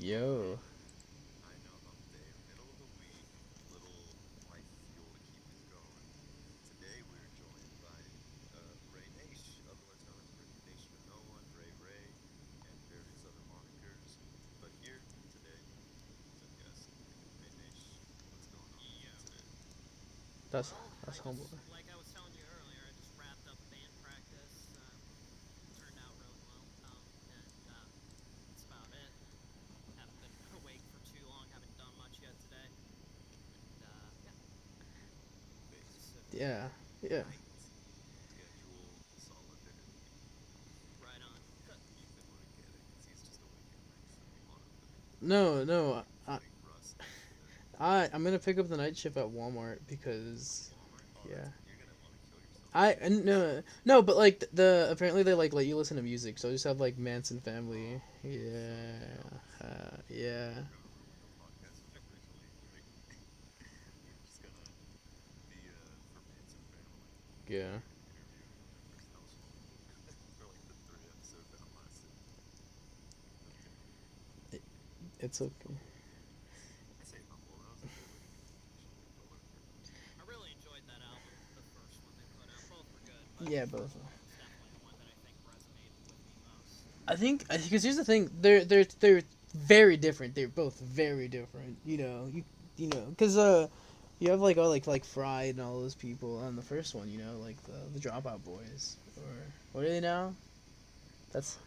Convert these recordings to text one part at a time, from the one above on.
Yo. I know, hump day, middle of the week, little life fuel to keep us going. Today we're joined by Ray Naish, otherwise known as Nation of No One, Ray, and various other monikers. But here today is a guest, Ray Naish. What's going on with you Yeah. today? That's Well, that's I humble. just, like I was telling you earlier, I just wrapped up band practice. Turned out really well. And that's about it. Haven't been awake for too long. Haven't done much yet today. And yeah, so Yeah. Yeah. Tight schedule, solid energy. right on. Ethan wouldn't get it because he's just awake at night, so he bought up the No, fake, no. fake rust over there. I'm gonna pick up the night shift at Walmart At because Walmart? Oh, yeah. you're gonna want to kill yourself I after that. no, but like the apparently they like let you listen to music, so I just have like Manson Family. Oh, so Yeah. jealous. Yeah. Remember when the podcast was originally like we were just gonna be for Manson Family, Yeah. interviewing their first household for like the 3 episodes that lasted. That was terrible. It, it's okay. I say humble. That was a good way to get the impression there, but whatever. I really enjoyed that album, the first one they put out. Both were good, but Yeah, the both. first one was definitely the one that I think resonated with me most. I think because here's the thing, they're very different. They're both very different. Because you have like all like Fried and all those people on the first one. Like the Dropout Boys, or what are they now? That's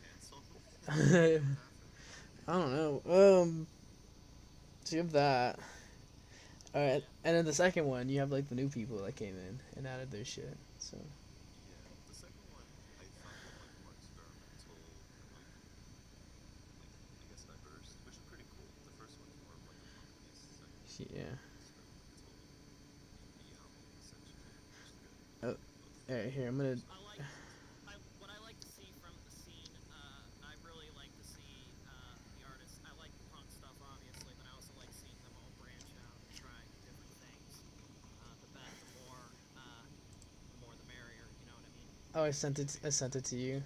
Cancelled? I What happened? don't know. So you have that. All right, Yeah. and then the second one, you have like the new people that came in and added their shit. So Yeah, the second one I found them like more experimental and like I guess diverse, which is pretty cool. The first one's more of like a punk piece. The second one's more yeah. like an experimental indie album essentially, which is good. Oh, Both all right. Here I'm gonna. I like what I like to see from the scene. I really like to see the artists. I like the punk stuff, obviously, but I also like seeing them all branch out and try different things. The more the merrier. You know what I mean? Oh, I what sent do you it. I mean. sent it to you.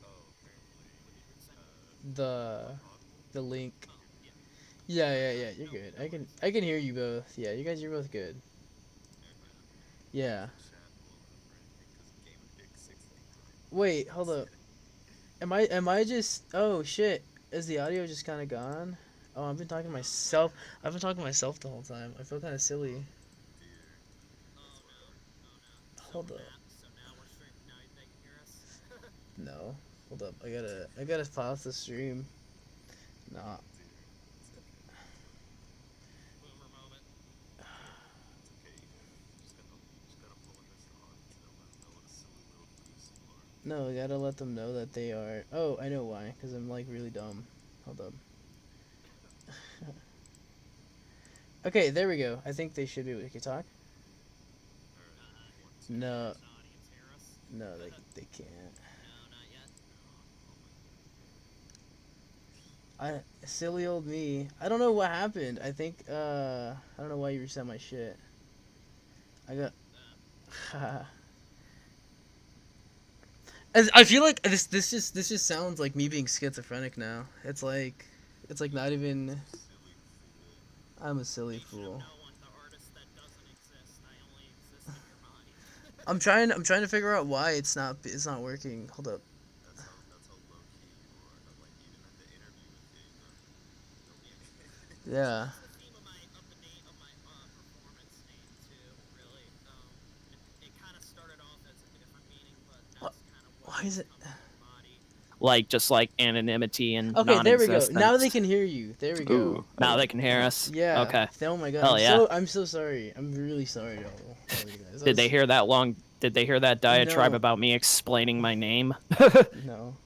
Oh, apparently, What did you send? The on Audible. the link. Oh, yeah. Yeah, yeah, yeah. You're No, good. no worries. I can hear you both. Yeah, you guys, you're both good. All right. I'll Yeah. put chat below for anything because Game of Dick 69 Wait, hold up. said. Am I just? Oh shit! Is the audio just kind of gone? Oh, I've been talking to No. myself. I've been talking to myself the whole time. I feel kind of silly. Oh dear. Oh That's no. awkward. Oh no. Hold up. So now we're streaming. Now they can hear us. No. Hold up. I gotta pause the stream. Nah. Oh dear. It's okay. Boomer moment. It's okay, Ethan. You just gotta pull in this audience and let them know what a silly little goose you are. No, I gotta let them know that they are. Oh, I know why. Cause I'm like really dumb. Hold up. Okay, there we go. I think they should be able to talk. All right. One, two, Can the No, three. US audience hear us? no, they can't. No, not yet. Oh my god. I silly old me. I don't know what happened. I think I don't know why you reset my shit. I got. I feel like this just sounds like me being schizophrenic now. It's like not even. You silly fool. I'm a silly Nation of fool. No One, the artist that doesn't exist. I only exist in your mind. I'm trying to figure out why it's not working. Hold up. That's how low key you are. Like even in the interview with Ava, nobody. Yeah. That's the theme of my performance name too. Really, it kind of started off as a different meaning, but What? that's kind of what Why is it's it? come to embody. Like just like anonymity and Okay, there we go. Now they non-existence. can hear you. There we go. Ooh, now they can hear us. Yeah. Okay. Oh my god. Hell yeah. I'm so sorry. I'm really sorry to all you guys. Did they hear that long? Did they hear that diatribe No. about me explaining my name? No.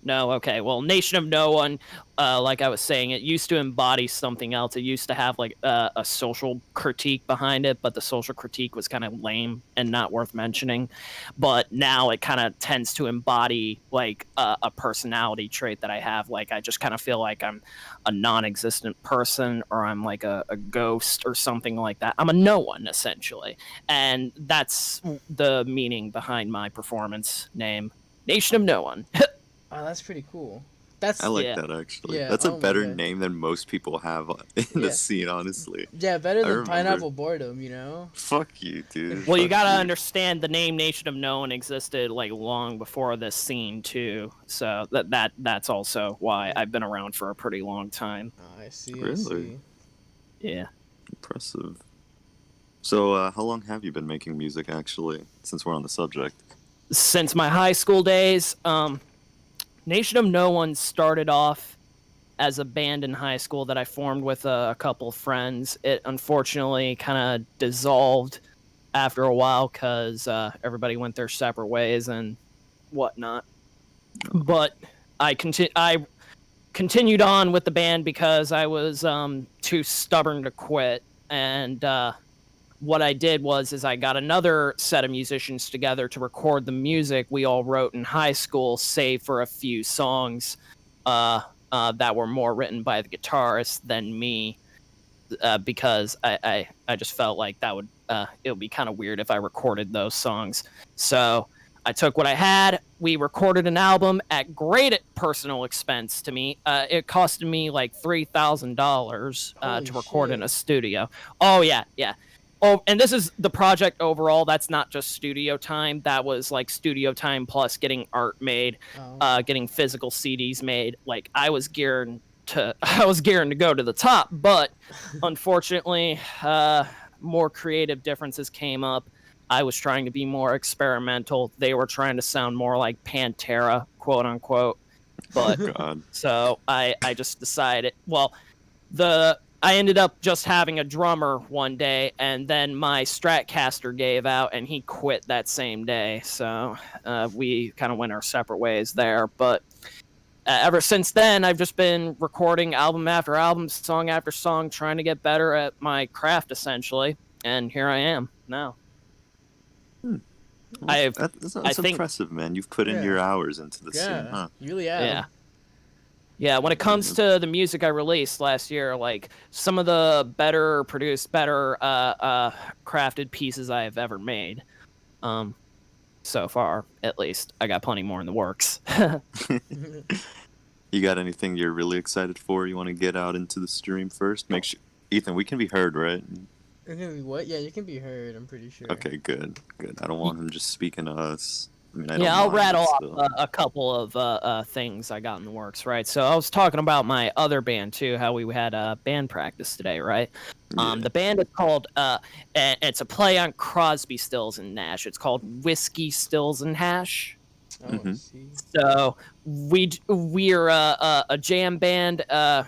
No, okay. Well, Nation of No One, like I was saying, it used to embody something else. It used to have like a social critique behind it, but the social critique was kind of lame and not worth mentioning. But now it kind of tends to embody like a personality trait that I have. Like I just kind of feel like I'm a non-existent person, or I'm like a ghost or something like that. I'm a no one essentially, and that's the meaning behind my performance name, Nation of No One. Oh, that's pretty cool. that's I like Yeah. that actually. Yeah, That's a oh my better God. name than most people have in Yeah. the scene, honestly. yeah, better I than remember. pineapple boredom, you know? Fuck you, dude. Well, you Fuck gotta you. understand the name Nation of No One existed like long before this scene too. So that's also why I've been around for a pretty long time. Oh, I see. I Really? see. Yeah. Impressive. So, how long have you been making music, actually, since we're on the subject? Since my high school days, Nation of No One started off as a band in high school that I formed with a couple of friends. It unfortunately kind of dissolved after a while because everybody went their separate ways and whatnot. But I continued on with the band because I was too stubborn to quit. And what I did is I got another set of musicians together to record the music we all wrote in high school, save for a few songs that were more written by the guitarist than me, because I just felt like that would it would be kind of weird if I recorded those songs. So I took what I had. We recorded an album at great personal expense to me. It costed me like $3,000 Holy to record in shit. a studio. Oh yeah, yeah. Oh, and this is the project overall. That's not just studio time. That was like studio time plus getting art made, Oh. getting physical CDs made. Like I was gearing to go to the top, but unfortunately, more creative differences came up. I was trying to be more experimental. They were trying to sound more like Pantera, quote unquote. But God. so I just decided, well, I ended up just having a drummer one day, and then my Stratcaster gave out, and he quit that same day. So we kind of went our separate ways there. But ever since then, I've just been recording album after album, song after song, trying to get better at my craft, essentially. And here I am now. That's I think- impressive, man. You've put in Yeah. your hours into the scene, Yeah, huh? you really have. Yeah. Yeah, when it comes to the music I released last year, like some of the better produced, better crafted pieces I have ever made. So far, at least. I got plenty more in the works. You got anything you're really excited for? You want to get out into the stream first? Make sure, Ethan, we can be heard, right? You're gonna be what? Yeah, you can be heard. I'm pretty sure. Okay, good. I don't want him just speaking to us. I mean, I don't Yeah, I'll mind, rattle but off still. a couple of things I got in the works, right? So I was talking about my other band too, how we had band practice today, right? Yeah. The band is called it's a play on Crosby, Stills and Nash. It's called Whiskey, Stills and Hash. Oh, I Mhm. see. So we're a jam band, a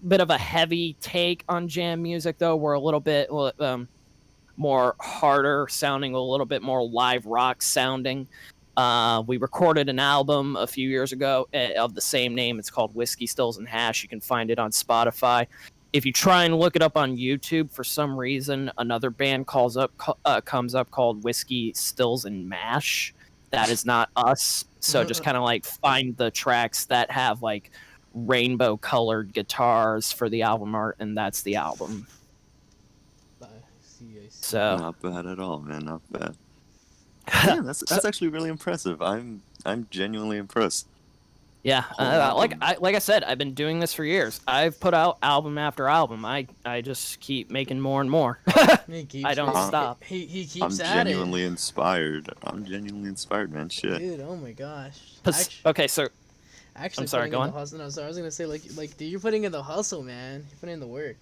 bit of a heavy take on jam music, though. We're a little bit more harder sounding, a little bit more live rock sounding. We recorded an album a few years ago of the same name. It's called Whiskey, Stills and Hash. You can find it on Spotify. If you try and look it up on YouTube, for some reason, another band comes up called Whiskey, Stills and Mash. That is not us. So just kind of like find the tracks that have like rainbow colored guitars for the album art, and that's the album. I see. So Not bad at all, man. Not bad. Yeah, that's actually really impressive. I'm genuinely impressed. yeah, Whole like album. I said, I've been doing this for years. I've put out album after album. I just keep making more and more. He keeps I don't it. stop. He I'm keeps at genuinely inspired. I'm genuinely inspired, man. it. Shit. Dude, oh my gosh. Okay, so Actually, I'm sorry, putting go in on. The hustle. No, sorry, I was gonna say like, dude, you're putting in the hustle, man. You're putting in the work.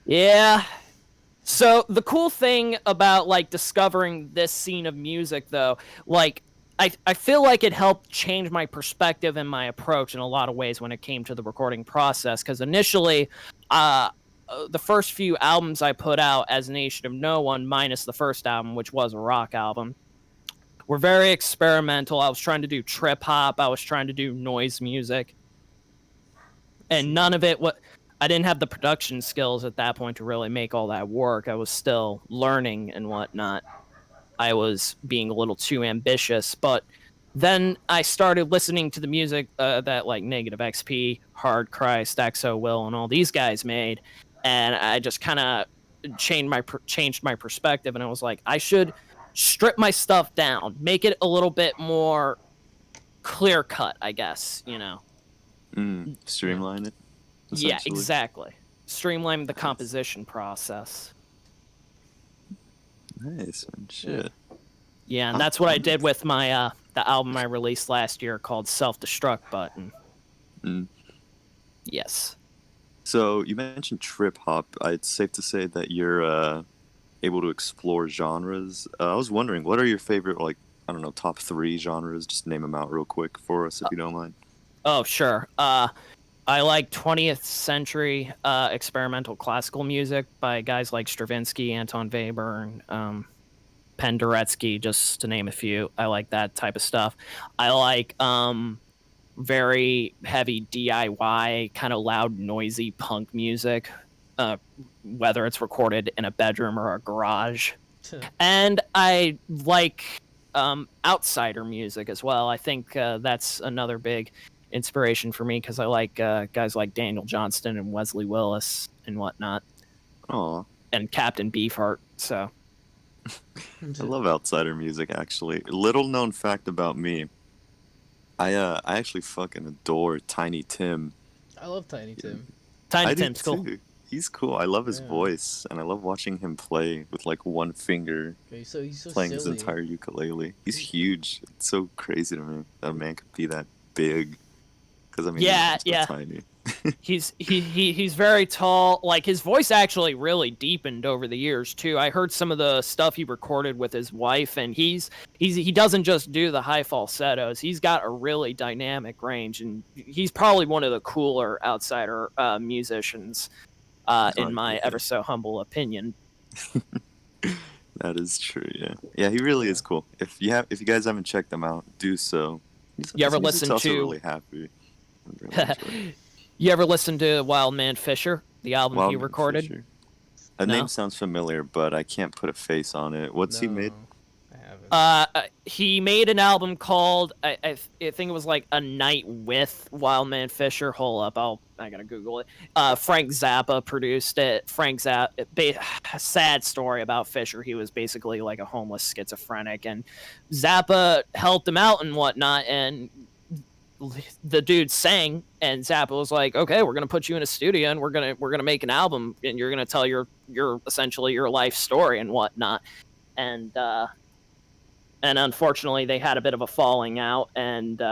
yeah. So the cool thing about like discovering this scene of music, though, like I feel like it helped change my perspective and my approach in a lot of ways when it came to the recording process. Because initially, the first few albums I put out as Nation of No One, minus the first album, which was a rock album, were very experimental. I was trying to do trip hop. I was trying to do noise music, and none of it. I didn't have the production skills at that point to really make all that work. I was still learning and whatnot. I was being a little too ambitious, but then I started listening to the music that like Negative XP, Hard Christ, XO Will, and all these guys made, and I just kind of changed my perspective, and I was like, I should strip my stuff down, make it a little bit more clear cut, I guess, you know. Streamline it. Yeah, essentially. exactly. Streamline the Nice. composition process. Nice man. Shit. Yeah, and that's what I did with my the album I released last year called Self Destruct Button. Mm. Yes. So you mentioned trip hop. It's safe to say that you're able to explore genres. I was wondering, what are your favorite, like, I don't know, top 3 genres? Just name them out real quick for us, if you don't mind. Oh, sure. I like 20th century experimental classical music by guys like Stravinsky, Anton Webern, Penderecki, just to name a few. I like that type of stuff. I like very heavy DIY, kind of loud, noisy punk music, whether it's recorded in a bedroom or a garage. And I like outsider music as well. I think that's another big inspiration for me because I like guys like Daniel Johnston and Wesley Willis and whatnot, Aw, and Captain Beefheart. So I love outsider music, actually. Little known fact about me, I actually fucking adore Tiny Tim. I love Tiny Tim. Tiny I do Tim's cool. too. He's cool. I love his Yeah. voice, and I love watching him play with like one finger, Okay, so he's so playing silly. his entire ukulele. He's huge. It's so crazy to me that a man could be that big. Because I mean, Yeah, he's so yeah. tiny. He's very tall. Like his voice actually really deepened over the years too. I heard some of the stuff he recorded with his wife, and he doesn't just do the high falsettos. He's got a really dynamic range, and he's probably one of the cooler outsider musicians, in my ever so humble opinion. That is true. Yeah, yeah. He really is cool. If you guys haven't checked him out, do so. You ever His music's listen also to- really happy. I really enjoy it. You ever listen to Wild Man Fisher, the album he Wildman recorded? Fisher. A No? name sounds familiar, but I can't put a face on it. What's he made? No, I haven't. He made an album called I think it was like A Night with Wildman Fisher. Hold up, I gotta Google it. Frank Zappa produced it. Frank Zappa, sad story about Fisher. He was basically like a homeless schizophrenic, and Zappa helped him out and whatnot. And the dude sang, and Zappa was like, "Okay, we're gonna put you in a studio, and we're gonna make an album, and you're gonna tell your essentially your life story and whatnot." And unfortunately, they had a bit of a falling out, and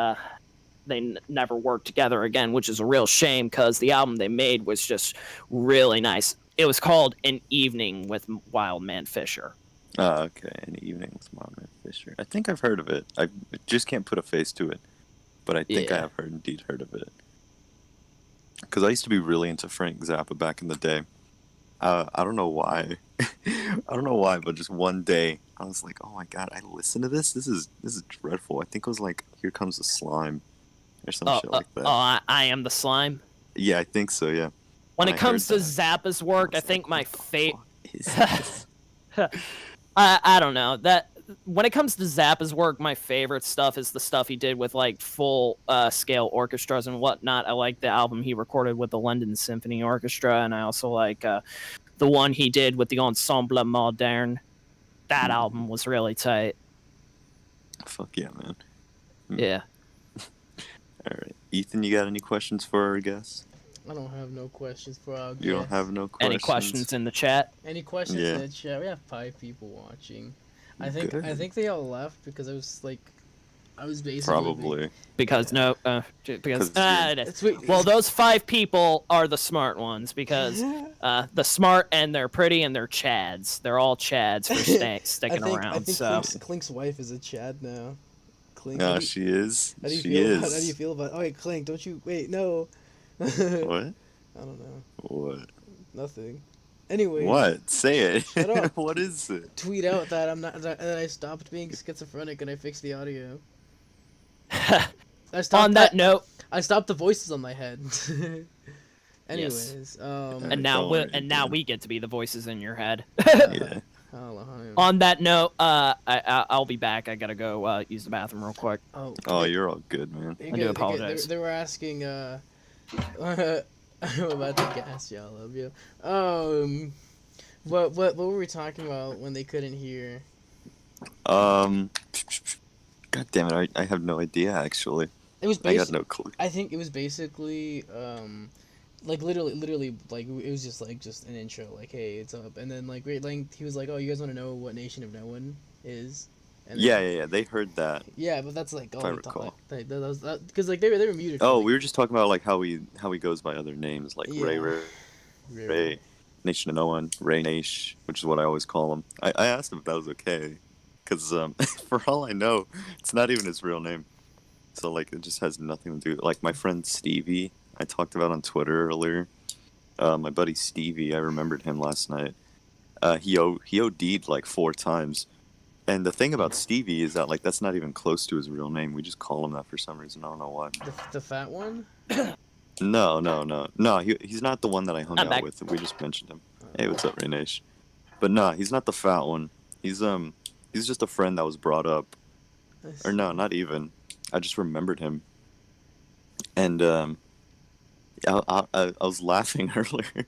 they never worked together again, which is a real shame because the album they made was just really nice. It was called An Evening with Wildman Fisher. Oh, okay. An Evening with Wildman Fisher. I think I've heard of it. I just can't put a face to it, but I think I Yeah. have indeed heard of it. Because I used to be really into Frank Zappa back in the day. I don't know why. I don't know why, but just one day I was like, "Oh my god, I listened to this. This is dreadful." I think it was like "Here Comes the Slime" or some shit like that. I Am the Slime. Yeah, I think so. Yeah. When I it comes to heard that. Zappa's work, I was think like, my "What the fate. fuck is this?" I don't know that when it comes to Zappa's work, my favorite stuff is the stuff he did with like full scale orchestras and whatnot. I like the album he recorded with the London Symphony Orchestra, and I also like the one he did with the Ensemble Moderne. That album was really tight. Fuck yeah, man. Yeah. All right, Ethan, you got any questions for our guests? I don't have no questions for our You don't guests. have no questions. Any questions in the chat? Any questions Yeah. in the chat? We have 5 people watching. I think Good. they all left because I was basically Probably. Because no, because 'Cause you're- It's wait, well, those 5 people are the smart ones because the smart and they're pretty and they're chads. They're all chads for sticking I around. think So Clink's wife is a Chad now. Clink. No, she is. How do you She feel is. About, how do you feel about? Oh wait, Clink, don't you wait? No. What? I don't know. What? Nothing. Anyway. What? Say it. Shut up. What is it? Tweet out that I'm not that I stopped being schizophrenic and I fixed the audio. I stopped on that note, I stopped the voices on my head. Anyways, and now Don't worry, we get to be the voices in your head. Yeah. On that note, I'll be back. I gotta go use the bathroom real quick. Oh, you're all good, man. You're I do good, apologize. They were asking, I'm about to gas you. I love you. What were we talking about when they couldn't hear? God damn it, I have no idea actually. It was I got basically. no clue. I think it was basically like literally like it was just like just an intro like hey it's up and then like he was like oh you guys want to know what Nation of No One is and Yeah, then yeah, yeah. They heard that, yeah but that's like if all I he thought recall. like that was that because like they were muted for Oh, like we were just talking about like how he goes by other names like Ray yeah Ray, Ray. Nation of No One, Ray Nash, which is what I always call him. I asked him if that was okay, because for all I know, it's not even his real name. So like it just has nothing to do. Like my friend Stevie, I talked about on Twitter earlier. My buddy Stevie, I remembered him last night. He OD'd like 4 times. And the thing about Stevie is that like that's not even close to his real name. We just call him that for some reason. I don't know why. The fat one. No. He's not the one that I hung I'm out back. with. We just mentioned him. Hey, what's up, Rainesh? But no, he's not the fat one. He's just a friend that was brought up. Or no, not even. I just remembered him. And I was laughing earlier,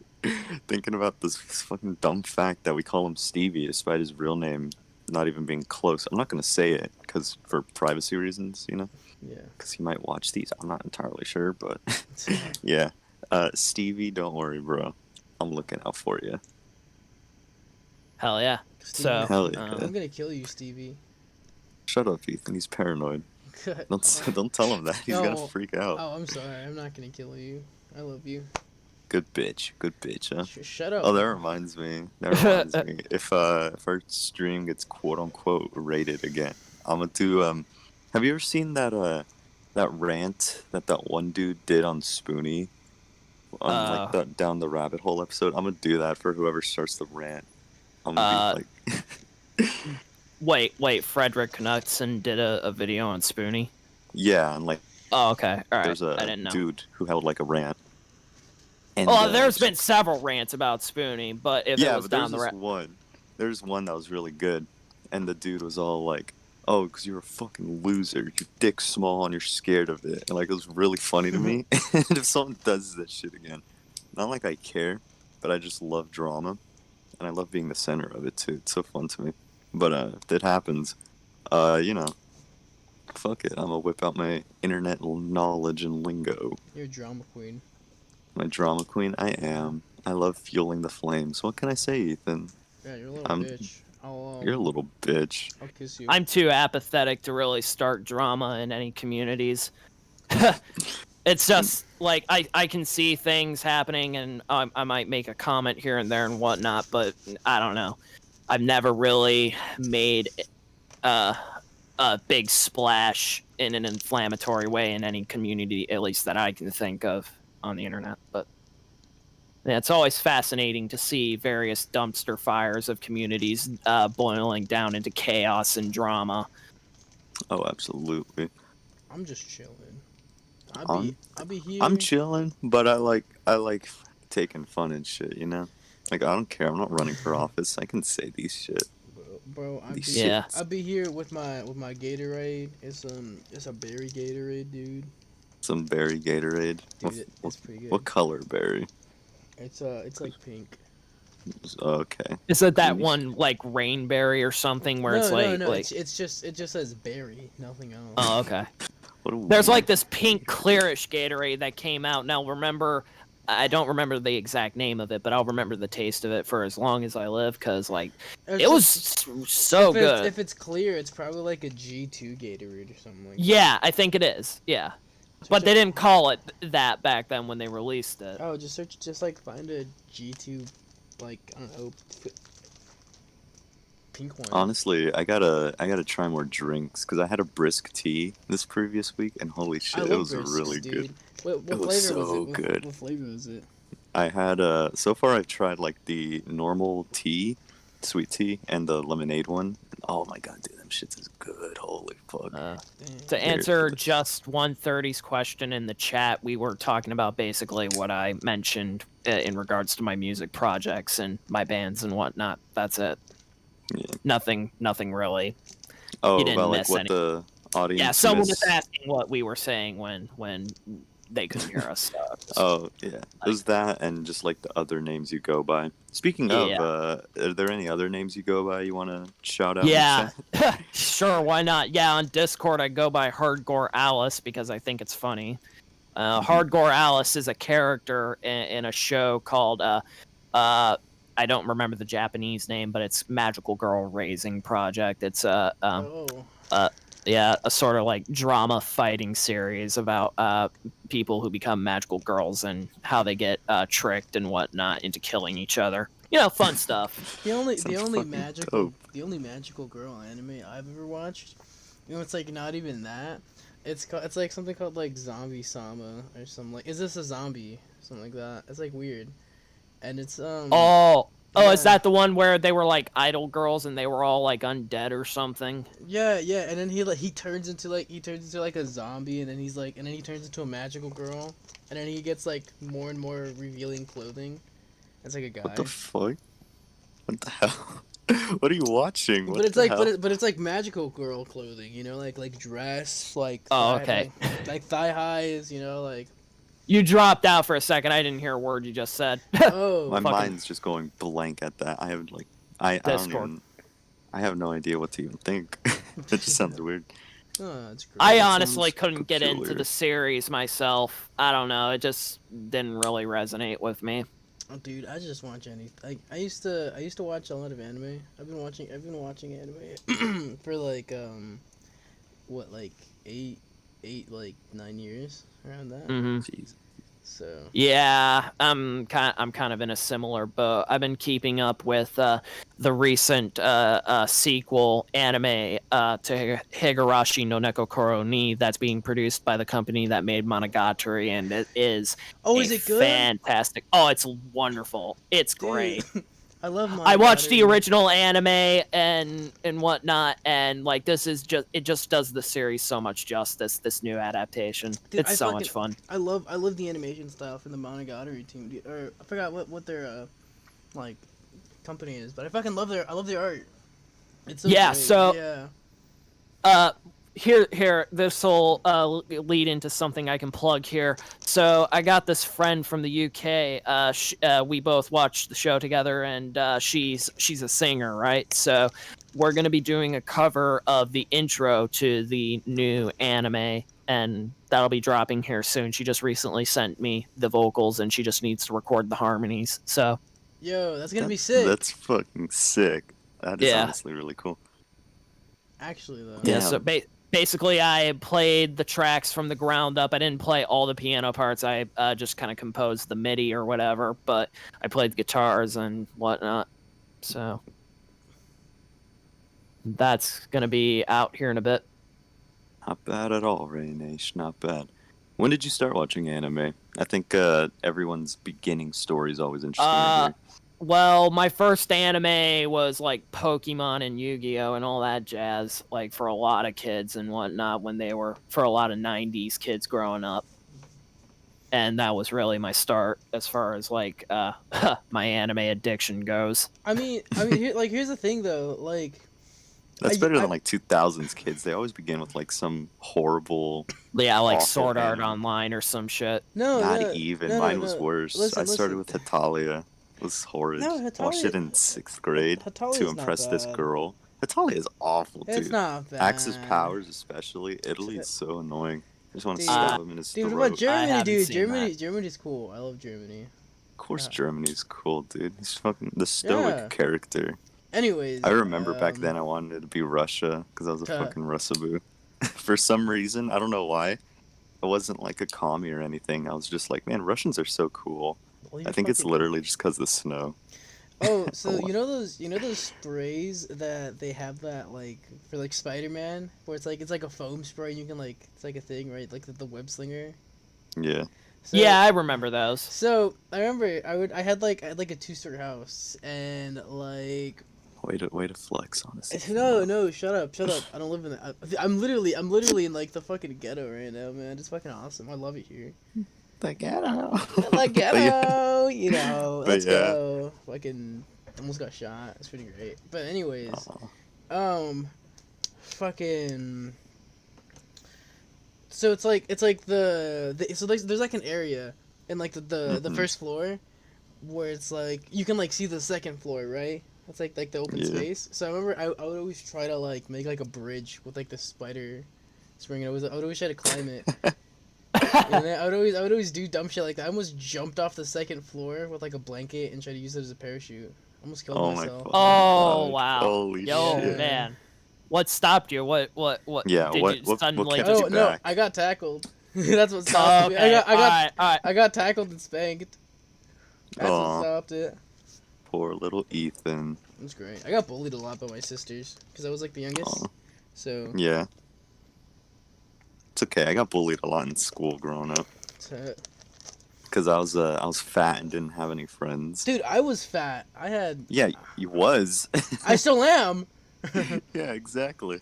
thinking about this fucking dumb fact that we call him Stevie despite his real name not even being close. I'm not gonna say it because for privacy reasons, you know, Yeah. because he might watch these. I'm not entirely sure, but yeah. Stevie, don't worry, bro. I'm looking out for you. Hell yeah. So Hell yeah. I'm gonna kill you, Stevie. Shut up, Ethan. He's paranoid. Don't tell him that. He's No. gonna freak out. Oh, I'm sorry. I'm not gonna kill you. I love you. Good bitch, huh? Shut up. Oh, that reminds me. If our stream gets quote unquote rated again, I'm gonna do. Have you ever seen that rant that one dude did on Spoonie, on like the down the rabbit hole episode? I'm gonna do that for whoever starts the rant. I'm gonna be like. wait. Frederick Knudsen did a video on Spoonie. Yeah, and like. Oh, okay. All right. There's a I didn't know. dude who held like a rant. And, Well, there's been several rants about Spoonie, but if it was down the there's one that was really good, and the dude was all like, "Oh, because you're a fucking loser, your dick's small, and you're scared of it." And like it was really funny to me. And if someone does that shit again, not like I care, but I just love drama, and I love being the center of it too. It's so fun to me. But if that happens, you know, fuck it, I'm gonna whip out my internet knowledge and lingo. You're a drama queen. My drama queen, I am. I love fueling the flames. What can I say, Ethan? Yeah, you're a little bitch. You're a little bitch. I'll kiss you. I'm too apathetic to really start drama in any communities. It's just like I can see things happening and I might make a comment here and there and whatnot, but I don't know. I've never really made a big splash in an inflammatory way in any community, at least that I can think of on the internet. But yeah, it's always fascinating to see various dumpster fires of communities boiling down into chaos and drama. Oh, absolutely. I'm just chilling. I'll be here. I'm chilling, but I like taking fun and shit, you know? Like, I don't care. I'm not running for office. I can say these shit. Bro, Yeah. I'll be here with my Gatorade. It's a berry Gatorade, dude. Some berry Gatorade. Dude, it's pretty good. What color berry? It's like pink. Okay. Is it that one like rainberry or something where it's like no, like it just says berry, nothing else. Oh, okay. What There's like this pink clearish Gatorade that came out. Now remember, I don't remember the exact name of it, but I'll remember the taste of it for as long as I live because like it was so good. If it's clear, it's probably like a G2 Gatorade or something like that. Yeah, I think it is. Yeah. But they didn't call it that back then when they released it. Oh, just like find a G2, like I don't know, pink one. Honestly, I gotta try more drinks because I had a brisk tea this previous week, and holy shit, it was Brisks, really dude. good. What It flavor was so was it? good. What flavor was it? I had so far I've tried like the normal tea, sweet tea, and the lemonade one. Oh my god, dude, them shits is good. Holy fuck. To answer just 130's question in the chat, we were talking about basically what I mentioned in regards to my music projects and my bands and whatnot. That's it. Yeah. Nothing really. Oh, you didn't about like miss what any. the audience. Yeah, someone missed. was asking what we were saying when they couldn't hear us. Oh yeah, there's that, and just like the other names you go by. Speaking of, Yeah. are there any other names you go by you want to shout out? Yeah, In the chat? sure, why not? Yeah, on Discord I go by Hardcore Alice because I think it's funny. Hardcore Alice is a character in a show called I don't remember the Japanese name, but it's Magical Girl Raising Project. It's Oh. yeah, a sort of like drama fighting series about people who become magical girls and how they get tricked and whatnot into killing each other. You know, fun stuff. The only Sounds fucking dope. the only magical girl anime I've ever watched, you know, it's like not even that. It's like something called like Zombie Sama or something like. Is this a zombie? Something like that. It's like weird, and it's Oh, yeah. is that the one where they were like idol girls and they were all like undead or something? Yeah, yeah, and then he turns into like a zombie, and then he turns into a magical girl, and then he gets like more and more revealing clothing. It's like a guy. What the fuck? What the hell? What are you watching? What But it's the like, hell? but it's like magical girl clothing, you know, like dress, like Oh, thigh, okay. like thigh highs, you know, like You dropped out for a second. I didn't hear a word you just said. oh, My fucking mind's just going blank at that. I have like, I don't Discord. even. I have no idea what to even think. It just sounds weird. oh, that's great. I That honestly sounds couldn't get into peculiar. the series myself. I don't know. It just didn't really resonate with me. Oh, dude, I just watch anything. Like I used to watch a lot of anime. I've been watching anime for like what like 9 years around that. Hmm. Jeez. So Yeah, I'm kind of in a similar boat. I've been keeping up with the recent sequel anime to Higurashi no Neko Koro ni that's being produced by the company that made Monogatari, and it is oh, a is it good? fantastic. Oh, it's wonderful. It's Dude, great. I love I watched the Monogatari. original anime and whatnot, and like this is just does the series so much justice. This new adaptation, Dude, it's I so fucking much fun. I love the animation style from the Monogatari team. Dude, or I forgot what their like company is, but I love their art. It's so Yeah, great. so- yeah. Here, this will lead into something I can plug here. So I got this friend from the UK. We both watched the show together, and she's a singer, right? So we're gonna be doing a cover of the intro to the new anime, and that'll be dropping here soon. She just recently sent me the vocals, and she just needs to record the harmonies. So Yo, that's gonna be That- sick. That's fucking sick. That is Yeah. honestly really cool. Actually, though. yeah, Yeah. so basically, I played the tracks from the ground up. I didn't play all the piano parts. I just kind of composed the MIDI or whatever, but I played the guitars and whatnot. So that's gonna be out here in a bit. Not bad at all, Rainish. Not bad. When did you start watching anime? I think everyone's beginning story is always interesting to hear. Well, my first anime was like Pokemon and Yu-Gi-Oh and all that jazz, like for a lot of kids and whatnot when they were for a lot of '90s kids growing up. And that was really my start as far as like my anime addiction goes. I mean, here's the thing though. Like, That's I- better I- than like 2000s kids. They always begin with like some horrible. Yeah, like Awful Sword Art anime. Online or some shit. no, Not no, even. no, no, Mine was no. worse. Listen, I started listen. with Hatalia. It was horrid. No, Watched Hatalia- it in 6th grade Hatalia's to not impress this bad. girl. Hatalia is awful, dude. It's not bad. Axe's powers, especially. Italy is so annoying. I just want to Dude. stab him in his Dude, throat. what about Germany, haven't dude? seen Germany's cool. I love Germany. Of course, Yeah. Germany's cool, dude. He's fucking the stoic Yeah. character. Anyways, I remember back then I wanted to be Russia because I was a Uh. fucking Russaboo. For some reason, I don't know why. I wasn't like a commie or anything. I was just like, man, Russians are so cool. well, I you're think it's fucking- literally just because of the snow. Oh, so Oh. you know those sprays that they have that like for like Spider-Man, where it's like a foam spray and you can like it's like a thing, right? Like the web slinger. Yeah. So, Yeah, I remember those. So I remember I had like a 2-story house and like Way to flex, honestly. no, shut up. I don't live in that. I'm literally in like the fucking ghetto right now, man. It's fucking awesome. I love it here. The ghetto. Like But yeah. ghetto, you know. But Let's yeah. go. Fucking almost got shot. It's pretty great. But anyways, Aw. fucking. so it's like so there's like an area in like the Mhm. first floor where it's like you can like see the second floor, right? It's like the open Yeah. space. So I remember I would always try to like make like a bridge with like the spider spring. And I would always try to climb it. And then I would always do dumb shit like that. I almost jumped off the second floor with like a blanket and tried to use it as a parachute. Almost killed Oh my myself. fucking Oh God. wow. Holy Yo shit. man. What stopped you? What Yeah, did what- you what suddenly kept just you Oh no, back? I got tackled. That's what Oh, stopped me. okay. I Alright. got tackled and spanked. That's what Aw. stopped it. Poor little Ethan. It was great. I got bullied a lot by my sisters because I was like the youngest. Aw. So, Yeah. It's okay. I got bullied a lot in school growing up so- because I was fat and didn't have any friends. dude, I was fat. I had. Yeah, you was. I still am. Yeah, exactly.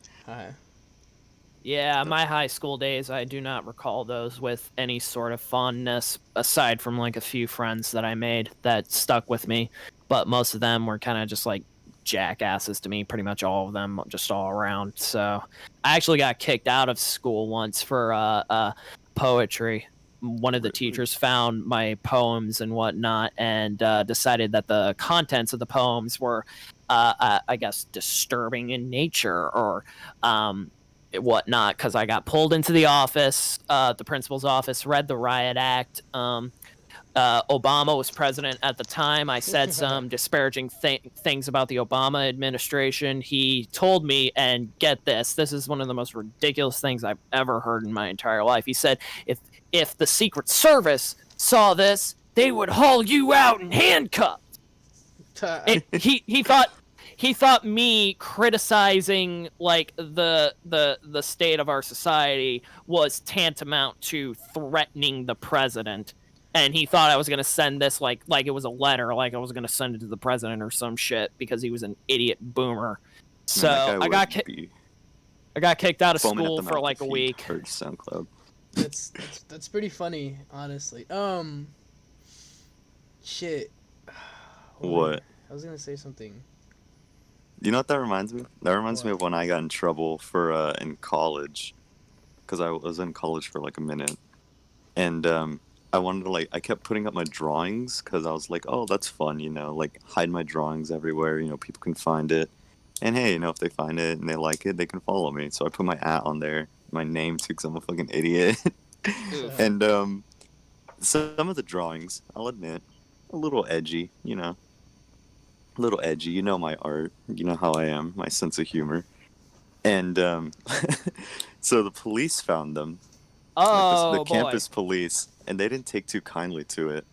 Yeah, my high school days, I do not recall those with any sort of fondness, aside from like a few friends that I made that stuck with me. But most of them were kind of just like jackasses to me, pretty much all of them, just all around. So I actually got kicked out of school once for poetry. One of the teachers found my poems and whatnot and decided that the contents of the poems were, I guess, disturbing in nature or whatnot, because I got pulled into the office, the principal's office, read the riot act. Obama was president at the time. I said some disparaging things about the Obama administration. He told me, and get this is one of the most ridiculous things I've ever heard in my entire life. He said, if the Secret Service saw this, they would haul you out in handcuffs. And he thought me criticizing like the state of our society was tantamount to threatening the president, and he thought I was gonna send this like it was a letter, like I was gonna send it to the president or some shit because he was an idiot boomer. So Man, I got kicked out of foaming at school the for mouth like if a he week. heard SoundCloud. That's pretty funny, honestly. Shit. What? I was gonna say something. You know what that reminds me of? That reminds me What? of when I got in trouble for in college, because I was in college for like a minute, and I wanted to I kept putting up my drawings because I was like, oh, that's fun, like hide my drawings everywhere, people can find it, and hey, if they find it and they like it, they can follow me. So I put my on there, my name too, because I'm a fucking idiot, and some of the drawings, I'll admit, a little edgy, a little edgy. My art. You know how I am, my sense of humor. And so the police found them. Oh The boy. campus police, and they didn't take too kindly to it.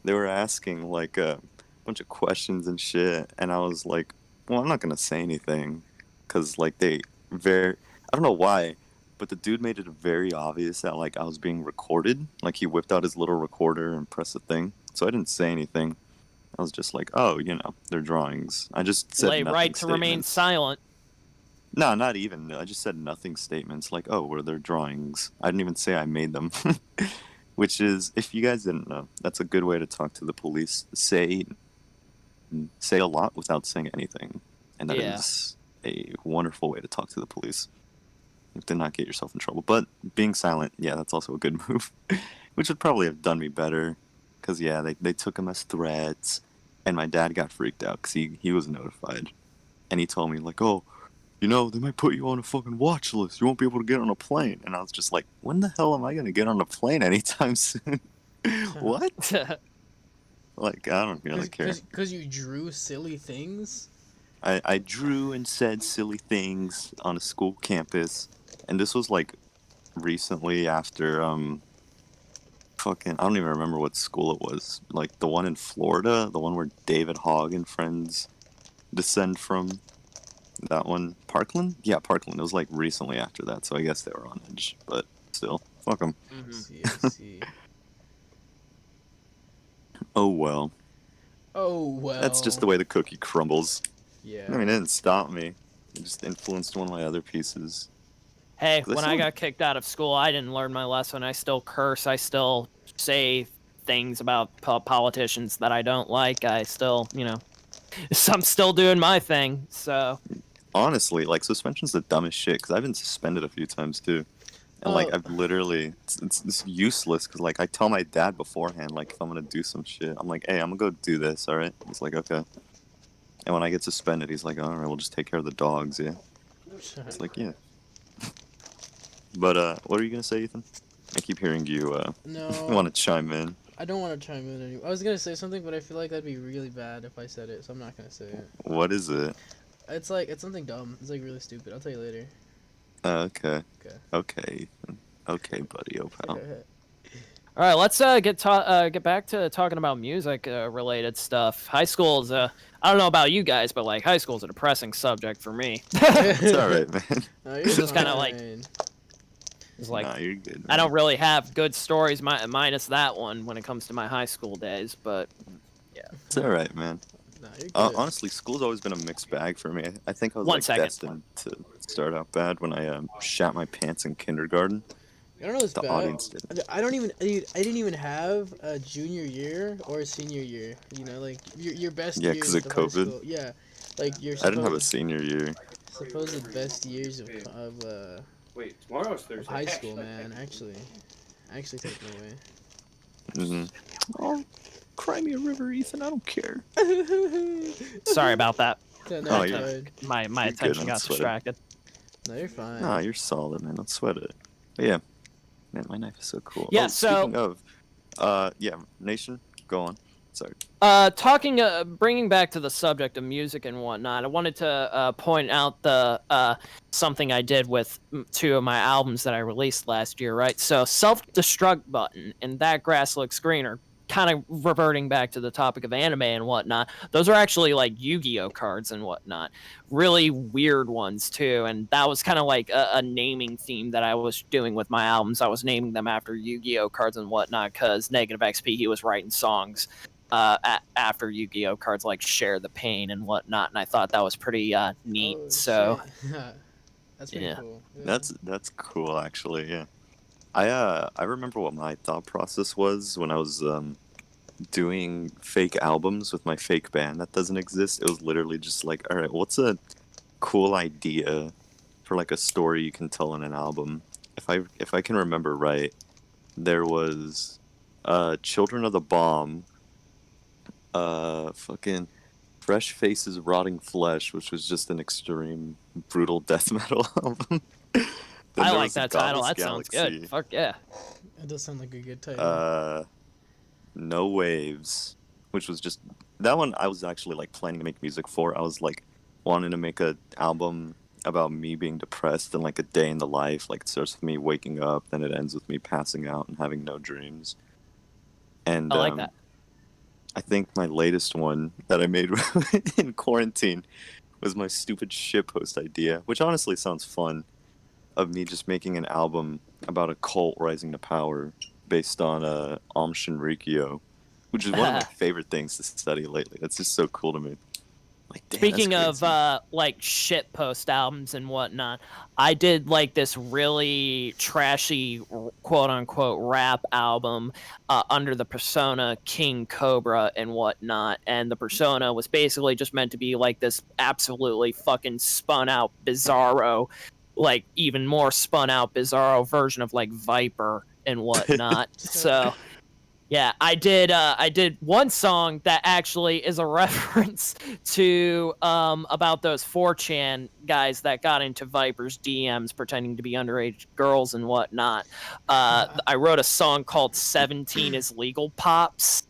They were asking like a bunch of questions and shit, and I was like, well, I'm not gonna say anything, because like I don't know why, but the dude made it very obvious that like I was being recorded. Like he whipped out his little recorder and pressed the thing, so I didn't say anything. I was just like, oh, they're drawings. I just said Lay nothing right to remain statements. silent. No, not even. I just said nothing statements like, oh, were there drawings? I didn't even say I made them. Which is, if you guys didn't know, that's a good way to talk to the police. Say a lot without saying anything. And that is a wonderful way to talk to the police. You have to not get yourself in trouble. But being silent, yeah, that's also a good move. Which would probably have done me better. Because, yeah, they took him as threats. And my dad got freaked out because he was notified. And he told me, like, oh, they might put you on a fucking watch list. You won't be able to get on a plane. And I was just like, when the hell am I going to get on a plane anytime soon? What? Like, I don't really care. Because you drew silly things? I drew and said silly things on a school campus. And this was, like, recently after, I don't even remember what school it was. Like, the one in Florida, the one where David Hogg and friends descend from. That one, Parkland? Yeah, Parkland. It was like recently after that, so I guess they were on edge. But still, fuck them. I see. Oh well. Oh well. That's just the way the cookie crumbles. Yeah. I mean, it didn't stop me. It just influenced one of my other pieces. Hey, This when I one- got kicked out of school, I didn't learn my lesson. I still curse. I still say things about politicians that I don't like. I still, I'm still doing my thing. So Honestly, like, suspension's the dumbest shit, because I've been suspended a few times, too. And like Oh. I've literally, it's useless because like I tell my dad beforehand, like if I'm gonna do some shit, I'm like, hey, I'm gonna go do this, all right? He's like, okay. And when I get suspended, he's like, all right, we'll just take care of the dogs, yeah. It's like, yeah. But what are you gonna say, Ethan? I keep hearing you No, want to chime in. I don't want to chime in anymore. I was gonna say something, but I feel like that'd be really bad if I said it, so I'm not gonna say it. What is it? It's something dumb. It's like really stupid. I'll tell you later. Okay. Okay. Okay, Ethan. Okay, buddy, oh pal. All right, let's get back to talking about music related stuff. High school is I don't know about you guys, but like high school is a depressing subject for me. It's all right, man. No, you're Just kinda like- fine. It's like Nah, you're good. I man. don't really have good stories minus that one when it comes to my high school days, but It's all right, man. No, you're good. Honestly, school's always been a mixed bag for me. I think I was One like second. destined to start out bad when I shat my pants in kindergarten. I don't know it's The bad. audience did. I don't even. I didn't even have a junior year or a senior year. You know, like your best Yeah, years 'cause of high COVID? school. Yeah, like your I didn't have a senior year. supposed best years of Wait, tomorrow's Thursday. high school, man. Actually taken Mm-hmm. Oh, cry me a river, Ethan. I don't care. away. sorry about that. Yeah, no, Oh, you're yeah. good. My You're good, attention I'm got sweating. distracted. No, you're fine. Nah, you're solid, man. Don't sweat it. But yeah, man, my knife is so cool. Yeah, Oh, so- speaking of, yeah, Nation, go on. Sorry. Bringing back to the subject of music and whatnot, I wanted to point out the something I did with two of my albums that I released last year, right? So, Self-Destruct Button and That Grass Looks Greener, kind of reverting back to the topic of anime and whatnot. Those are actually like Yu-Gi-Oh cards and whatnot. Really weird ones too, and that was kind of like a naming theme that I was doing with my albums. I was naming them after Yu-Gi-Oh cards and whatnot because Negative XP, he was writing songs after Yu-Gi-Oh cards like Share the Pain and whatnot, and I thought that was pretty neat. Oh, So shit. That's pretty Yeah. cool. Yeah. That's cool, actually. Yeah. I remember what my thought process was when I was doing fake albums with my fake band that doesn't exist. It was literally just like, all right, what's a cool idea for like a story you can tell in an album? If I can remember right, there was Children of the Bomb, fucking Fresh Faces Rotting Flesh, which was just an extreme brutal death metal album. Then I there like was that title. Godless That sounds Galaxy. good. Fuck yeah. It does sound like a good title. No Waves, which was just that one. I was actually like planning to make music for. I was like wanting to make a album about me being depressed and like a day in the life. Like it starts with me waking up, then it ends with me passing out and having no dreams. And I like that. I think my latest one that I made in quarantine was my stupid shitpost idea, which honestly sounds fun, of me just making an album about a cult rising to power based on Aum Shinrikyo, which is one of my favorite things to study lately. That's just so cool to me. Like, damn, Speaking that's of crazy. like shit post albums and whatnot, I did like this really trashy quote unquote rap album under the persona King Cobra and whatnot, and the persona was basically just meant to be like this absolutely fucking spun out bizarro, like even more spun out bizarro version of like Viper and whatnot. So yeah, I did one song that actually is a reference to about those 4chan guys that got into Viper's DMs pretending to be underage girls and whatnot. I wrote a song called 17 is Legal Pops.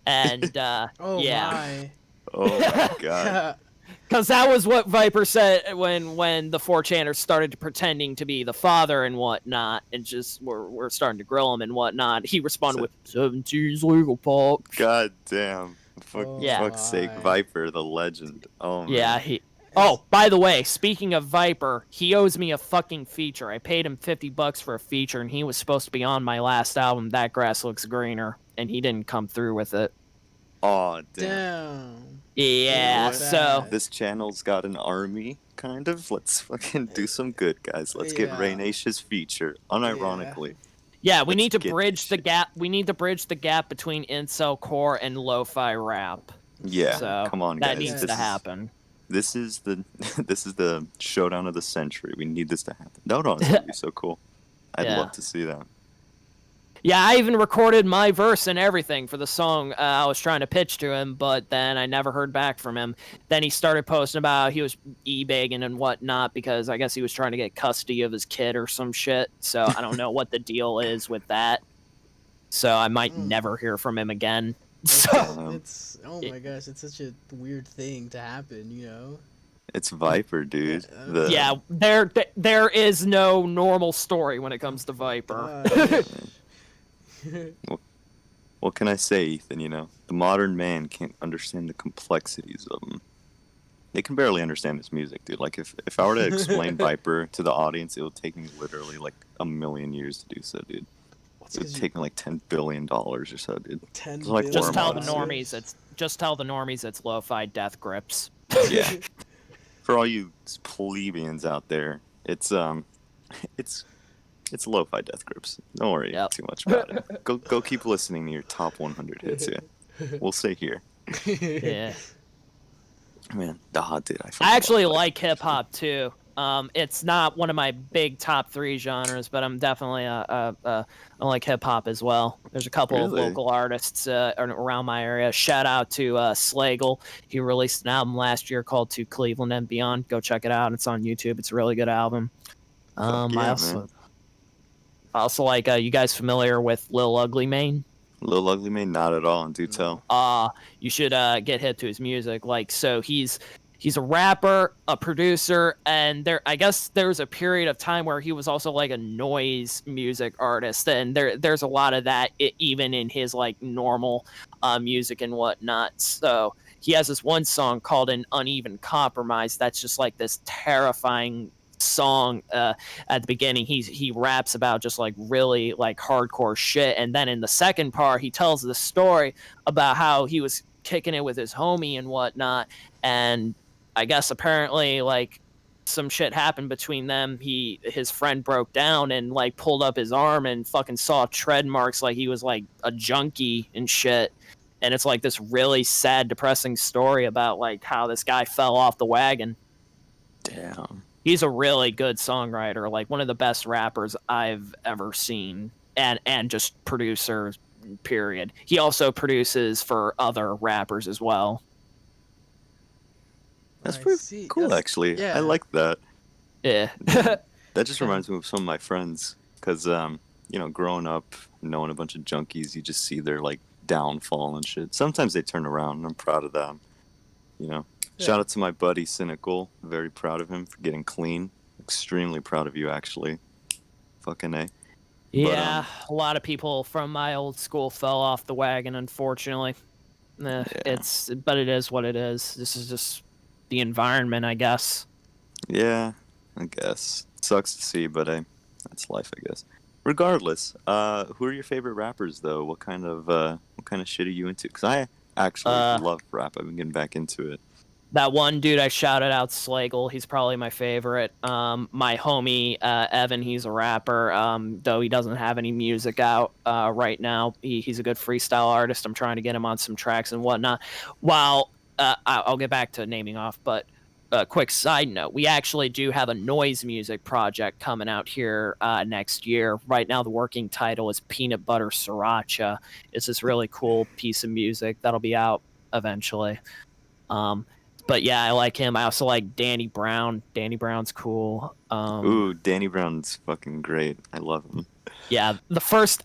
And oh yeah. my. Oh my god. Because that was what Viper said when the 4chaners started pretending to be the father and whatnot, and just we're starting to grill him and whatnot. He responded with 17's legal pop. God damn. Oh Yeah. Fuck's sake, my. Viper, the legend. Oh man. Yeah, he. Oh, by the way, speaking of Viper, he owes me a fucking feature. I paid him $50 for a feature, and he was supposed to be on my last album, That Grass Looks Greener, and he didn't come through with it. Oh damn. Damn. Yeah, what? so This channel's got an army, kind of. Let's fucking do some good, guys. Let's get Yeah. Ray Nation's feature, unironically. yeah, we Let's need to get bridge this the shit. gap. We need to bridge the gap between incel core and lo-fi rap. Yeah, So come on, guys. that needs this to is- happen. This is the this is the showdown of the century. We need this to happen. That would honestly be so cool. I'd Yeah. love to see that. Yeah, I even recorded my verse and everything for the song I was trying to pitch to him, but then I never heard back from him. Then he started posting about he was e-bagging and whatnot because I guess he was trying to get custody of his kid or some shit. So I don't know what the deal is with that. So I might never hear from him again. So It's oh my gosh, it's such a weird thing to happen, you know. It's Viper, dude. yeah, there is no normal story when it comes to Viper. What can I say, Ethan? You know, the modern man can't understand the complexities of him. They can barely understand his music, dude. Like, if I were to explain Viper to the audience, it would take me literally like a million years to do so, dude. It would take me like $10 billion or so, dude. Like just tell the $10 normies it's lo-fi death grips. Yeah. For all you plebeians out there, it's lo-fi death grips. Don't worry too much about it. Go keep listening to your top 100 hits. Yeah, we'll stay here. Yeah. Man, dude, I actually like hip hop too. It's not one of my big top 3 genres, but I'm definitely I like hip hop as well. There's a couple of local artists around my area. Shout out to Slagle. He released an album last year called To Cleveland and Beyond. Go check it out. It's on YouTube. It's a really good album. I also like, you guys familiar with Lil Ugly Mane? Lil Ugly Mane, not at all, and do tell. You should get hip to his music. Like, so he's a rapper, a producer, and I guess there was a period of time where he was also like a noise music artist, and there's a lot of that even in his like normal music and whatnot. So he has this one song called An Uneven Compromise that's just like this terrifying song. At the beginning he raps about just like really like hardcore shit, and then in the second part he tells the story about how he was kicking it with his homie and whatnot, and I guess apparently like some shit happened between them. His friend broke down and like pulled up his arm and fucking saw tread marks like he was like a junkie and shit, and it's like this really sad, depressing story about like how this guy fell off the wagon. Damn. He's a really good songwriter, like one of the best rappers I've ever seen, and just producer, period. He also produces for other rappers as well. That's pretty cool, actually. Yeah. I like that. Yeah. That just reminds me of some of my friends, because, you know, growing up, knowing a bunch of junkies, you just see their, like, downfall and shit. Sometimes they turn around, and I'm proud of them, you know. Yeah. Shout out to my buddy Cynical. Very proud of him for getting clean. Extremely proud of you, actually. Fucking A. Yeah, but, a lot of people from my old school fell off the wagon, unfortunately. Yeah. But it is what it is. This is just the environment, I guess. Yeah, I guess. It sucks to see, but that's life, I guess. Regardless, who are your favorite rappers, though? What kind of shit are you into? Because I actually love rap. I've been getting back into it. That one dude I shouted out, Slagle, he's probably my favorite. My homie, Evan, he's a rapper, though he doesn't have any music out right now. He's a good freestyle artist. I'm trying to get him on some tracks and whatnot. While I'll get back to naming off, but a quick side note, we actually do have a noise music project coming out here next year. Right now, the working title is Peanut Butter Sriracha. It's this really cool piece of music that'll be out eventually. But yeah, I like him. I also like Danny Brown. Danny Brown's cool. Ooh, Danny Brown's fucking great. I love him. Yeah, the first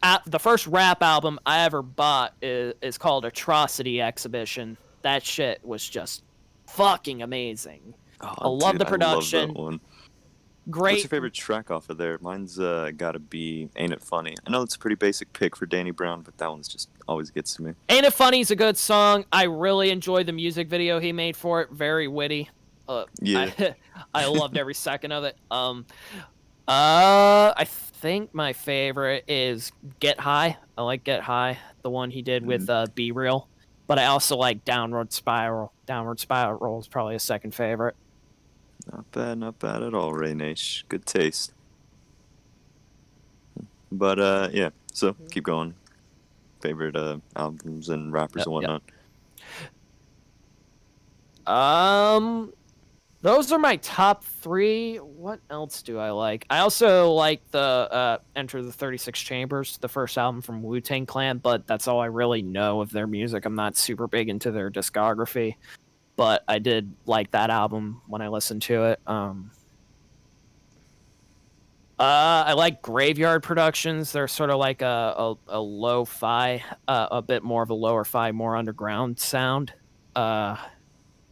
rap album I ever bought is called Atrocity Exhibition. That shit was just fucking amazing. I love the production. I love that one. Great. What's your favorite track off of there? Mine's gotta be Ain't It Funny. I know it's a pretty basic pick for Danny Brown, but that one's just always gets to me. Ain't It Funny's a good song. I really enjoyed the music video he made for it. Very witty. Yeah. I loved every second of it. I think my favorite is Get High. I like Get High, the one he did with Be Real. But I also like Downward Spiral. Downward Spiral is probably a second favorite. Not bad at all, Ray Nash. Good taste. But, yeah, so keep going. Favorite albums and rappers and whatnot. Those are my top 3. What else do I like? I also like the Enter the 36 Chambers, the first album from Wu-Tang Clan, but that's all I really know of their music. I'm not super big into their discography, but I did like that album when I listened to it. I like Graveyard Productions. They're sort of like a lo-fi, a bit more of a lower-fi, more underground sound.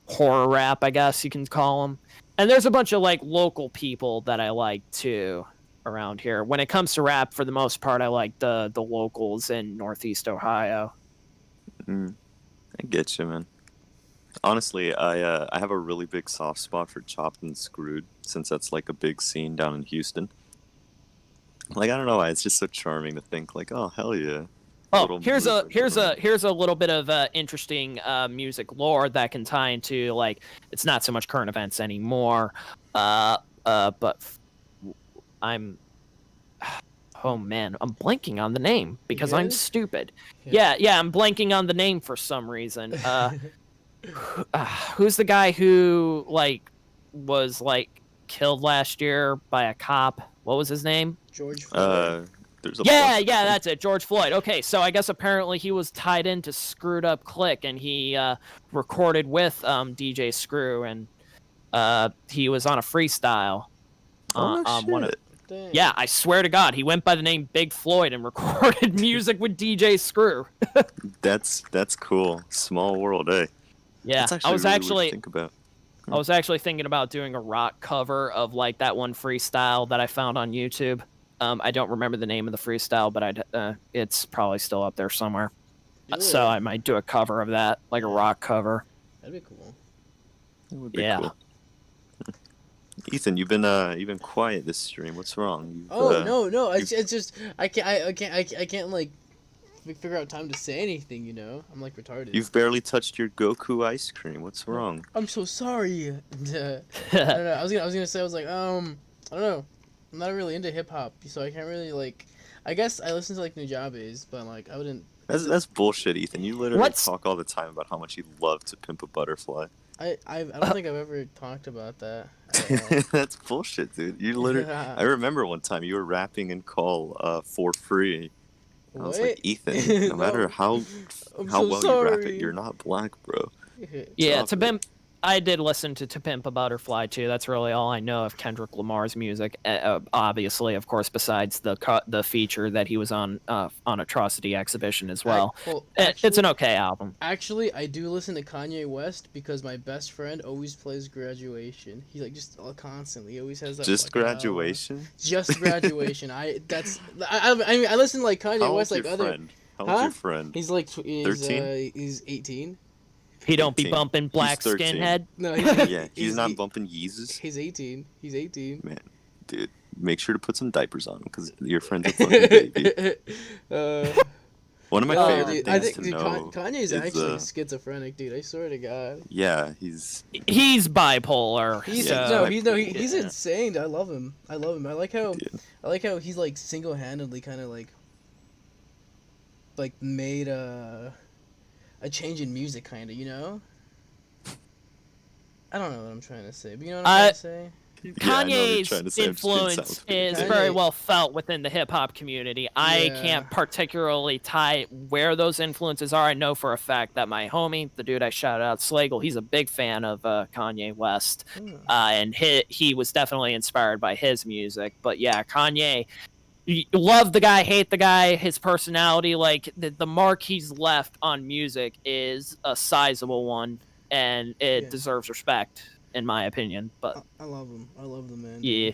Horror rap, I guess you can call them. And there's a bunch of like local people that I like too around here. When it comes to rap, for the most part, I like the locals in Northeast Ohio. I get you, man. Honestly, I have a really big soft spot for Chopped and Screwed, since that's like a big scene down in Houston. Like, I don't know why, it's just so charming to think like, oh hell yeah. Oh, here's a little bit of interesting music lore that can tie into, like, it's not so much current events anymore, but I'm oh man, I'm blanking on the name because I'm stupid. Yeah, I'm blanking on the name for some reason. Who's the guy who like was like killed last year by a cop? What was his name? George Floyd. Yeah, that's it. George Floyd. Okay, so I guess apparently he was tied into Screwed Up Click, and he recorded with DJ Screw, and he was on a freestyle. Yeah, I swear to God, he went by the name Big Floyd and recorded music with DJ Screw. That's cool. Small world, eh? Yeah, I was actually think about. I was actually thinking about doing a rock cover of like that one freestyle that I found on YouTube. I don't remember the name of the freestyle, but it's probably still up there somewhere. So I might do a cover of that, like a rock cover. That'd be cool. That would be cool. Ethan, you've been quiet this stream. What's wrong? No. It's just I can't like figure out time to say anything. You know, I'm like retarded. You've barely touched your Goku ice cream. What's wrong? I'm so sorry. I don't know. I was gonna say I was like I don't know. I'm not really into hip hop, so I can't really like. I guess I listen to like Nujabes, but like I wouldn't. That's bullshit, Ethan. You literally talk all the time about how much you love To Pimp a Butterfly. I don't think I've ever talked about that. That's bullshit, dude. You literally. I remember one time you were rapping in Call for free. I was like, Ethan, no matter how well you rap it, you're not black, bro. Yeah, To Pimp. I did listen to Pimp a Butterfly too. That's really all I know of Kendrick Lamar's music. Obviously, of course, besides the feature that he was on Atrocity Exhibition as well. It's an okay album. Actually, I do listen to Kanye West because my best friend always plays Graduation. He like just constantly always has that. Just Graduation. Just Graduation. I mean I listen to like Kanye West like other. How old's your friend? He's like 13. He's 18. He don't be bumping Black Skinhead. No, he's not bumping Yeezus. He's 18. He's 18. Man, dude, make sure to put some diapers on him because your friend's a fucking baby. One of my favorite things to know Kanye's actually schizophrenic, dude. I swear to God. Yeah, he's bipolar. He's insane. I love him. I like how he's like single-handedly kind of like made a change in music, kind of, you know? I don't know what I'm trying to say, but you know what I'm trying to say? Kanye's influence is very well felt within the hip-hop community. I can't particularly tie where those influences are. I know for a fact that my homie, the dude I shouted out, Slagle, he's a big fan of Kanye West. And he was definitely inspired by his music. But yeah, Kanye... Love the guy, hate the guy, his personality, like the mark he's left on music is a sizable one, and it deserves respect, in my opinion. But I love him. I love the man. Yeah.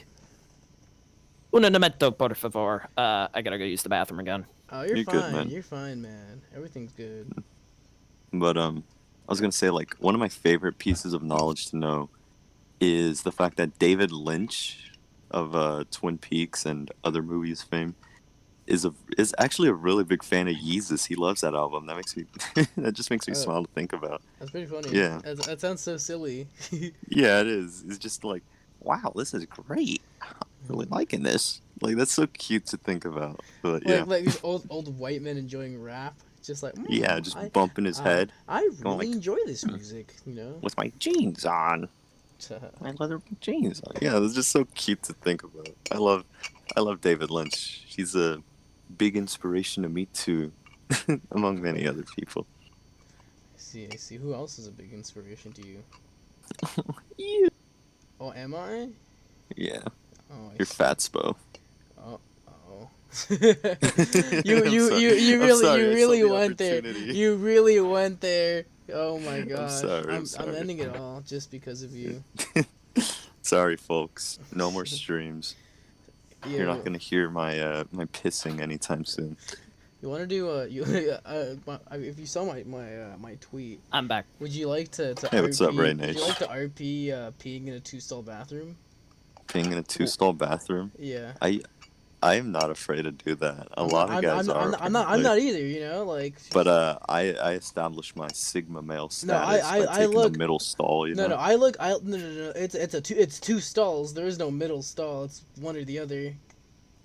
Un momento, por favor. I gotta go use the bathroom again. Oh, you're fine. Good, man. You're fine, man. Everything's good. But I was gonna say, like, one of my favorite pieces of knowledge to know is the fact that David Lynch of Twin Peaks and other movies fame is actually a really big fan of Yeezus. He loves that album. That just makes me smile to think about. That's pretty funny. Yeah. That sounds so silly. Yeah, it is. It's just like, wow, this is great. I'm really liking this. Like, that's so cute to think about. But like these old white men enjoying rap. Just like bumping his head. I really enjoy this music, you know. With my jeans on. my leather jeans. Yeah, it was just so cute to think about. I love David Lynch. He's a big inspiration to me too, among many other people. I see. Who else is a big inspiration to you? You. Oh, am I? Yeah, Oh, I you're see. Fatspo. Oh. I'm sorry. You I'm sorry, I saw really the went there. opportunity. You really went there. Oh my I'm gosh. sorry, I'm I'm sorry. ending it all just because of you. Sorry, folks. No more streams. You're not gonna hear my my pissing anytime soon. You want to do if you saw my tweet, I'm back. would you like to Hey, what's up, Ray Would you Nation? like to RP peeing in a 2-stall bathroom? Being in a 2-stall bathroom, Yeah. I am not afraid to do that. A lot of guys are. I'm not either. You know, like. But I established my sigma male status by I taking look- the middle stall. You know. No. No. It's 2 stalls. There is no middle stall. It's one or the other.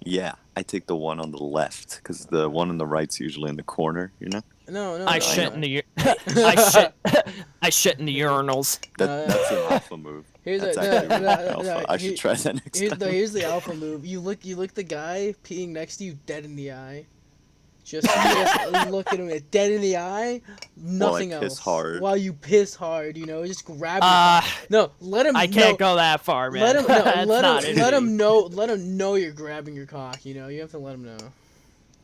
Yeah, I take the one on the left because the one on the right's usually in the corner. You know. No. I no, shit no. in the I shit in the urinals. That's an alpha move. Here's That's a, actually no, alpha. no, I should try that next time. here's the alpha move. You look the guy peeing next to you dead in the eye. Just look at him dead in the eye. Nothing While I else. piss hard. While you piss hard, you know, just grab. No, let him. I can't go that far, man. Let him. No, That's not in let me. him know. Let him know you're grabbing your cock. You know, you have to let him know.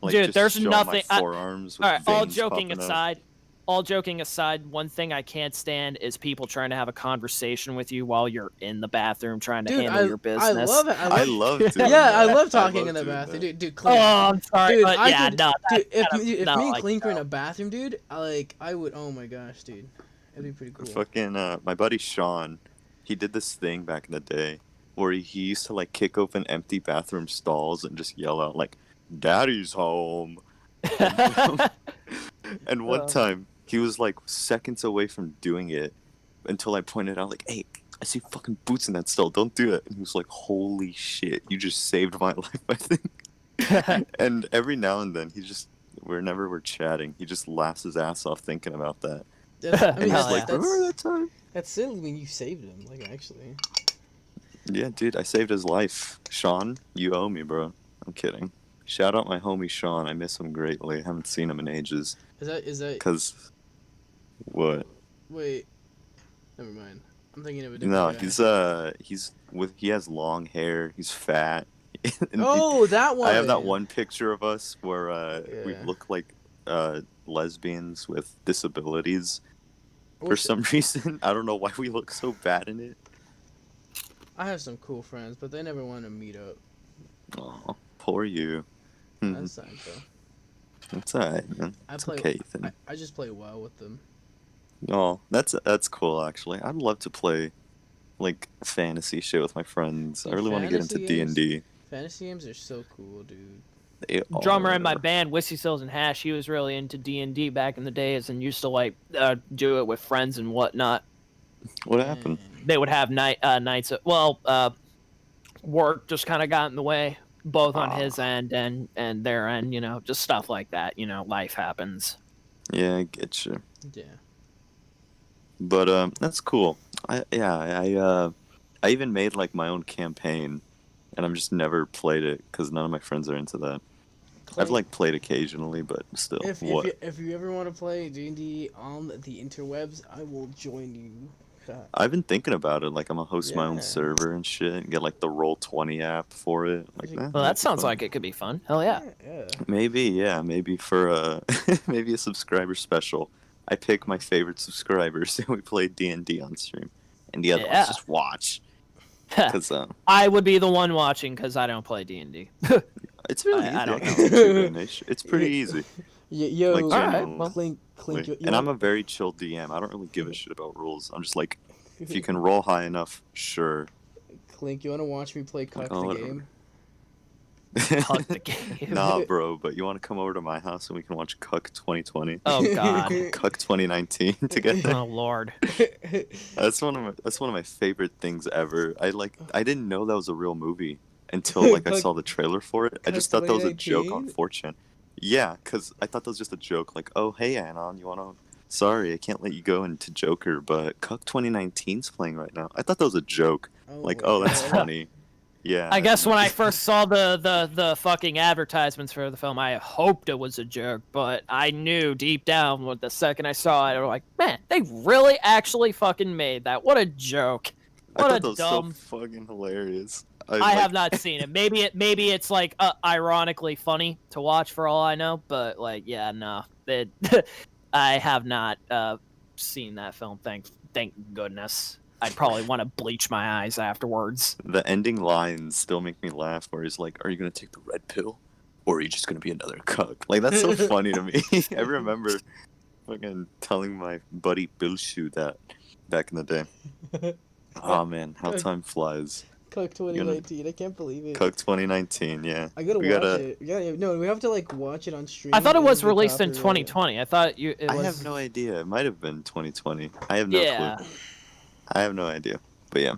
Like, Dude, just there's show nothing- My forearms with All right, all veins joking popping out. aside, all joking aside, one thing I can't stand is people trying to have a conversation with you while you're in the bathroom trying to Dude, handle your business. I love it. I love doing Yeah, that. I love talking love in the doing bathroom, that. dude. Oh, Clean. I'm sorry, Dude, but I yeah, could- no. Dude, if kind of me not and like Clink were in that. a bathroom, dude, I would. Oh my gosh, dude, that'd be pretty cool. Fucking my buddy Sean, he did this thing back in the day where he used to like kick open empty bathroom stalls and just yell out like, "Daddy's home." And one time he was like seconds away from doing it until I pointed out like, "Hey, I see fucking boots in that stall. Don't do it." And he was like, "Holy shit, you just saved my life, I think." And every now and then he just, whenever we're chatting, he just laughs his ass off thinking about that. That's, I And mean, he's Hell like, yeah. "Remember that time?" that's silly when you saved him. Like actually, Yeah, dude, I saved his life. Sean, you owe me, bro. I'm kidding. Shout out my homie Sean. I miss him greatly. Haven't seen him in ages. is that? Cause, what? Wait, never mind. I'm thinking of a different No, guy. he has long hair. He's fat. And Oh, that one. I have that one picture of us where we Yeah. look like lesbians with disabilities. For Which- some reason, I don't know why we look so bad in it. I have some cool friends, but they never want to meet up. Oh, poor you. Hmm, That's sad though. It's alright, man. I It's play. okay, Ethan. I just play well with them. Oh, that's cool actually. I'd love to play like fantasy shit with my friends. I Dude, really want to get into fantasy games- D&D. Fantasy games are so cool, dude. They Drummer in my are- band, Whiskey Sills and Hash, he was really into D&D back in the days and used to like do it with friends and whatnot. What happened? They would have nights. Work just kind of got in the way, both on his end and their end. You know, just stuff like that. You know, life happens. Yeah, I get you. Yeah. But that's cool. I even made like my own campaign, and I'm just never played it because none of my friends are into that. I've Clank, like played occasionally, but still. What? If you ever want to play D&D on the interwebs, I will join you. I've been thinking about it. Like I'm gonna host my own Yeah. server and shit, and get like the Roll20 app for it. Like that. Well, that sounds like it could be fun. Hell yeah. Yeah. Maybe for maybe a subscriber special. I pick my favorite subscribers and we play D&D on stream, and the other Yeah. ones just watch. Cause I would be the one watching because I don't play D&D. it's really easy. I don't can know. teach you, Ganesh. It's pretty easy. Yo, Like, Alright, well. Clink, you And I'm a very chill DM. I don't really give a shit about rules. I'm just like, if you can roll high enough, sure. Clink, you want to watch me play Cuck Oh, the whatever. game? Fuck the game. Nah, bro, but you want to come over to my house and we can watch Cuck 2020, Oh god. Cuck 2019 together. Oh lord. That's one of my favorite things ever. I didn't know that was a real movie until like I Cuck- saw the trailer for it. I Cuck just thought that was a joke on 2019? 4chan. Yeah, cause I thought that was just a joke. Like, oh hey Anon, you wanna Sorry, I can't let you go into Joker, but Cuck 2019's playing right now. I thought that was a joke. Like, oh, that's funny. Yeah. I guess when I first saw the fucking advertisements for the film, I hoped it was a joke, but I knew deep down with the second I saw it, I was like, man, they really actually fucking made that. What a joke. I What thought a that was dumb. so fucking hilarious. I have not seen it. Maybe it's like ironically funny to watch for all I know, but like yeah, no. I have not seen that film. Thank goodness. I'd probably want to bleach my eyes afterwards. The ending lines still make me laugh, where he's like, "Are you gonna take the red pill, or are you just gonna be another cuck?" Like that's so funny to me. I remember fucking telling my buddy Bill Shoe that back in the day. Oh man, how time flies. Cuck 2019. I can't believe it. Cuck 2019. Yeah. I gotta We watch gotta- it. Yeah, no, we have to like watch it on stream. I thought it and was get released in copyright. 2020. I thought it was. I have no idea. It might have been 2020. I have no Yeah. clue. I have no idea. But yeah.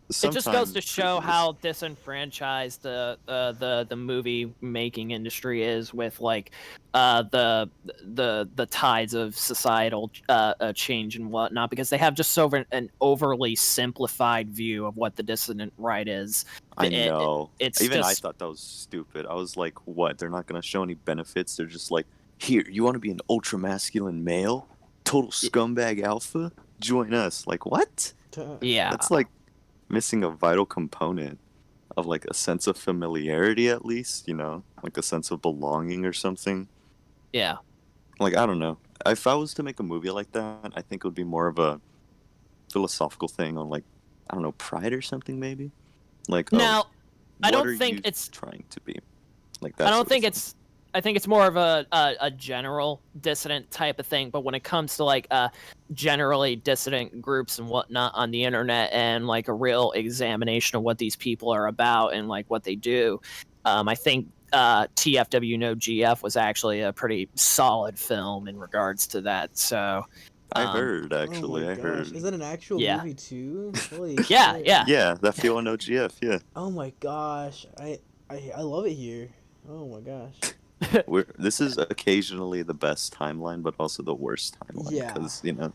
It just goes Sometime to show previous- how disenfranchised the movie making industry is with like the tides of societal change and whatnot, because they have just an overly simplified view of what the dissident right is. I it- know. it's Even I just- thought that was stupid. I was like, what? They're not going to show any benefits. They're just like, here, you want to be an ultra masculine male? Total scumbag alpha? Join us. Like, what? Yeah, That's like missing a vital component of like a sense of familiarity, at least, you know? Like a sense of belonging or something. yeah. Like, I don't know. If I was to make a movie like that, I think it would be more of a philosophical thing on like, I don't know, pride or something maybe? Like, oh, Now, I what don't are think you it's- trying to be like that. I don't think it's. I think it's more of a general dissident type of thing. But when it comes to like generally dissident groups and whatnot on the internet, and like a real examination of what these people are about and like what they do, I think TFW No GF was actually a pretty solid film in regards to that. So I heard actually. Oh my I gosh. heard. Is that an actual Yeah. movie too? Holy yeah, shit. yeah. Yeah, that feel on OGF. Yeah, Oh my gosh. I love it here. Oh my gosh. this is occasionally the best timeline, but also the worst timeline Yeah. because you know,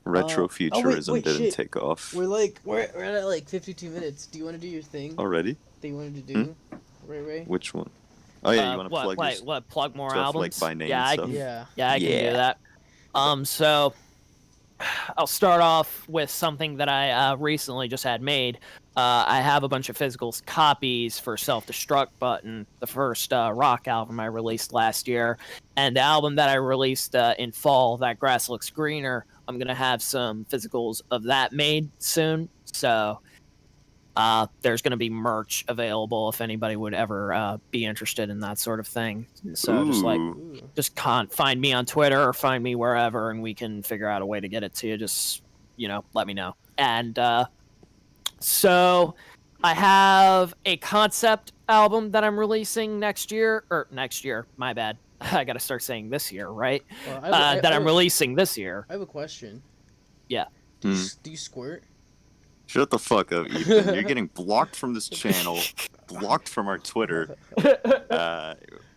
oh, retrofuturism wait, didn't shit. take off We're at like 52 minutes. Do you want to do your thing already. that you wanted to do? Ray? Which one? Oh yeah, you want to what, plug like, your what? Plug more stuff, like, albums? by name yeah, stuff? Yeah. I can Yeah. do that. So I'll start off with something that I recently just had made. I have a bunch of physical copies for Self Destruct Button, the first rock album I released last year, and the album that I released in fall, That Grass Looks Greener. I'm gonna have some physicals of that made soon, so there's gonna be merch available if anybody would ever be interested in that sort of thing. So just like Ooh. Ooh. just find me on Twitter or find me wherever, and we can figure out a way to get it to you. Just let me know. And so I have a concept album that I'm releasing next year. My bad. I gotta start saying this year, right? Well, That I'm releasing this year. I have a question. Yeah. Do you, Hmm. do you squirt? Shut the fuck up, Ethan. You're getting blocked from this channel, blocked from our Twitter,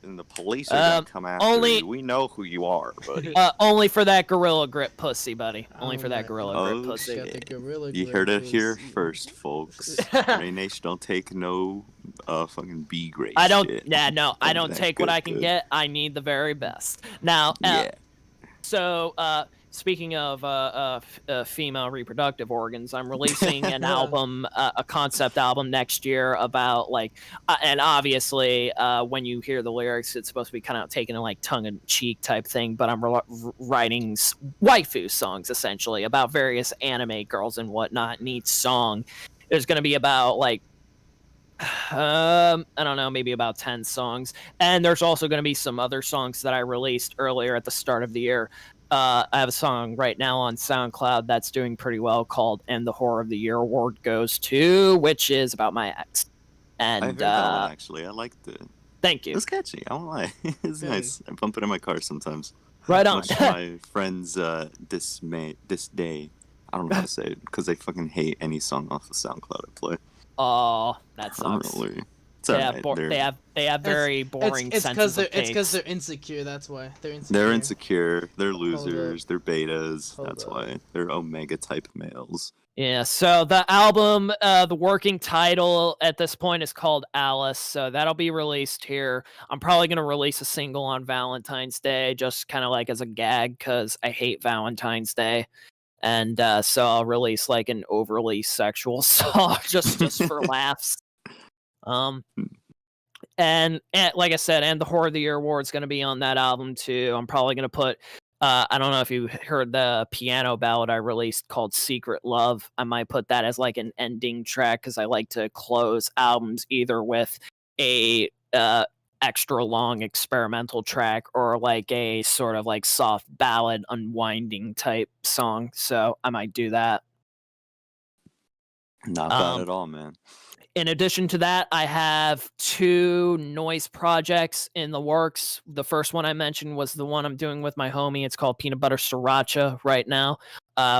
and the police are gonna come after only- you. We know who you are, buddy. Only for that Gorilla Grip pussy, buddy. Only for Oh that my- Gorilla Oh, Grip pussy. Got the gorilla You grip heard it here pussy. first, folks. Ray Nation don't take no fucking B grade. I don't. shit. Yeah, no, I don't That take what good, I can good. get. I need the very best. Now, Yeah. So, speaking of female reproductive organs, I'm releasing an album, a concept album next year about like, and obviously, when you hear the lyrics, it's supposed to be kind of taken in like tongue-in-cheek type thing. But I'm writing waifu songs essentially about various anime girls and whatnot. And each song is going to be about like, I don't know, maybe about 10 songs. And there's also going to be some other songs that I released earlier at the start of the year. I have a song right now on SoundCloud that's doing pretty well called "And the Horror of the Year Award Goes To," which is about my ex. And I heard that one actually. I liked it. thank It you. was catchy. I won't lie. It's Yeah. nice. I bump it in my car sometimes. Right on. Much to my friends' disday. I don't know how to say it because they fucking hate any song off of SoundCloud I play. Oh, that sucks. Currently. It's alright. They have very boring senses of it's because takes. they're insecure. That's why they're insecure. They're insecure. They're Hold losers. They're betas. Hold That's up. why they're omega type males. Yeah, so the album, the working title at this point is called Alice, so that'll be released here. I'm probably going to release a single on Valentine's Day, just kind of like as a gag, because I hate Valentine's Day. And so I'll release like an overly sexual song just for laughs. And like I said, and the Horror of the Year award is going to be on that album too. I'm probably going to put I don't know if you heard the piano ballad I released called Secret Love. I might put that as like an ending track because I like to close albums either with a extra long experimental track or like a sort of like soft ballad unwinding type song. So I might do that. Not bad at all, man. In addition to that, I have 2 noise projects in the works. The first one I mentioned was the one I'm doing with my homie. It's called Peanut Butter Sriracha right now.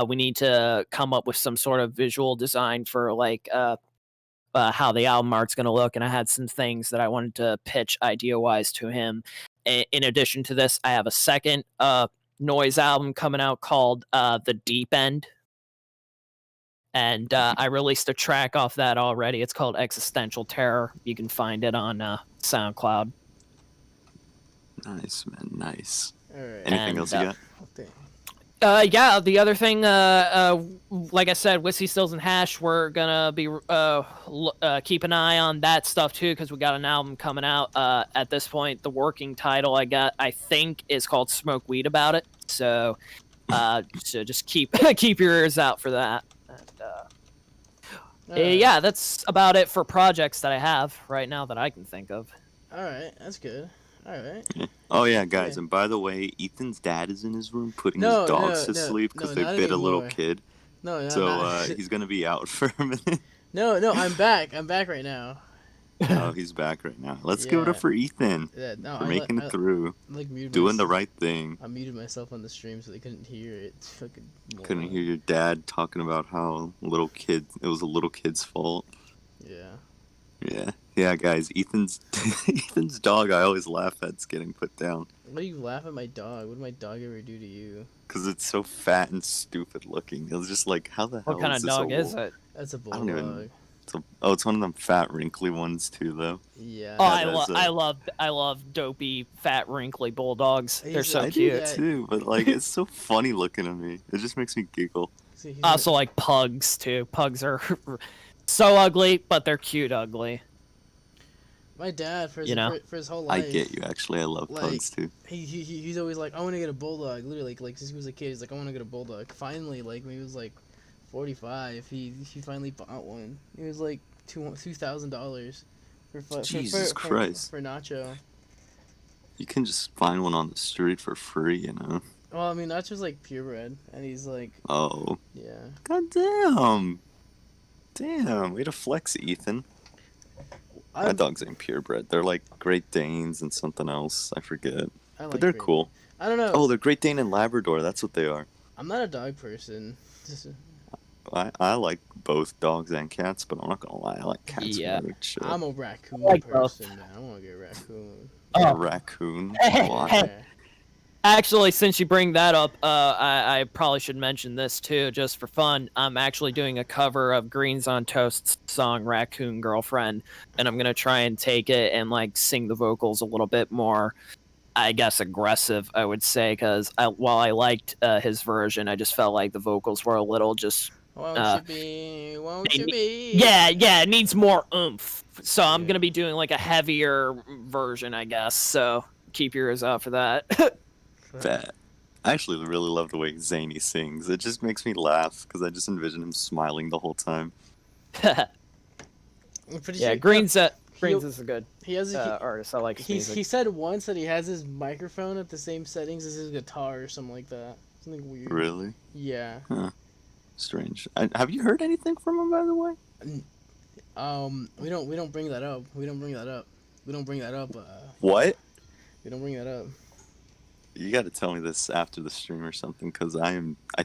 We need to come up with some sort of visual design for like how the album art's going to look. And I had some things that I wanted to pitch idea-wise to him. In addition to this, I have a second noise album coming out called The Deep End. And I released a track off that already. It's called Existential Terror. You can find it on SoundCloud. Nice, man. Nice. All right. Anything else you got? Okay. Yeah, the other thing, like I said, Whiskey Stills and Hash, we're gonna be keep an eye on that stuff too, because we got an album coming out. At this point, the working title I think, is called Smoke Weed About It. So, so just keep your ears out for that. And, yeah, that's about it for projects that I have right now that I can think of. All right, that's good. All right. Yeah. Oh yeah, guys, Yeah. and by the way, Ethan's dad is in his room putting No, his dogs no, to no, sleep no, because they not bit a little anymore. kid. No, So not. he's gonna be out for a minute. No, I'm back. I'm back right now. Oh, he's back right now. Let's give it up Yeah. for Ethan Yeah, no, for I making like it through, muted doing the myself. right thing. I muted myself on the stream so they couldn't hear it. Fucking Couldn't moron. hear your dad talking about how it was a little kid's fault. Yeah. Yeah, guys. Ethan's dog. I always laugh at's getting put down Why do you laugh at my dog? What did my dog ever do to you? because it's so fat and stupid looking. It was just like, how the hell What kind is of this dog a is wolf? it? That's a I don't even- bulldog. It's one of them fat, wrinkly ones too, though. Yeah. Oh, Yeah, I love dopey, fat, wrinkly bulldogs. They're He's so a- I cute. do Yeah. too, but like, it's so funny looking at me. It just makes me giggle. See, he's Also, like pugs too. Pugs are so ugly, but they're cute ugly. my dad for his You know? for his whole I life. get you. Actually, I love Like, pugs too. He's always like, I want to get a bulldog. Literally, like since he was a kid, he's like, I want to get a bulldog. Finally, like when he was like 45, he finally bought one. It was like $2,000 Jesus Christ. for Nacho. You can just find one on the street for free, you know. Well, I mean, Nacho's like purebred, and he's like, Oh, yeah. god damn! Way to flex, Ethan. My I'm- dogs ain't purebred. They're like Great Danes and something else. I forget, I like but they're Great- cool. I don't know. Oh, they're Great Dane and Labrador. That's what they are. I'm not a dog person. I like both dogs and cats, but I'm not gonna lie, I like cats Yeah. more. Shit. I'm a raccoon like both. person, man. I want to get a raccoon. A Oh. raccoon. Hey, Why? hey. Yeah. Actually, since you bring that up, I probably should mention this too, just for fun. I'm actually doing a cover of Greens on Toast's song "Raccoon Girlfriend," and I'm gonna try and take it and like sing the vocals a little bit more, I guess, aggressive. I would say, because while I liked his version, I just felt like the vocals were a little just Won't you be? Won't they you ne- be? yeah, it needs more oomph. So I'm Yeah. gonna be doing like a heavier version, I guess. So keep your ears out for that. That. I actually really love the way Zany sings. It just makes me laugh because I just envision him smiling the whole time. I'm pretty Yeah, sure Greens he'll- is a good He has a, artist. I like his he music. said once that he has his microphone at the same settings as his guitar or something like that. Something weird. Really Yeah. strange. Have you heard anything from him, by the way? We don't bring that up. We don't bring that up. We don't bring that up. What? We don't bring that up. You got to tell me this after the stream or something, because I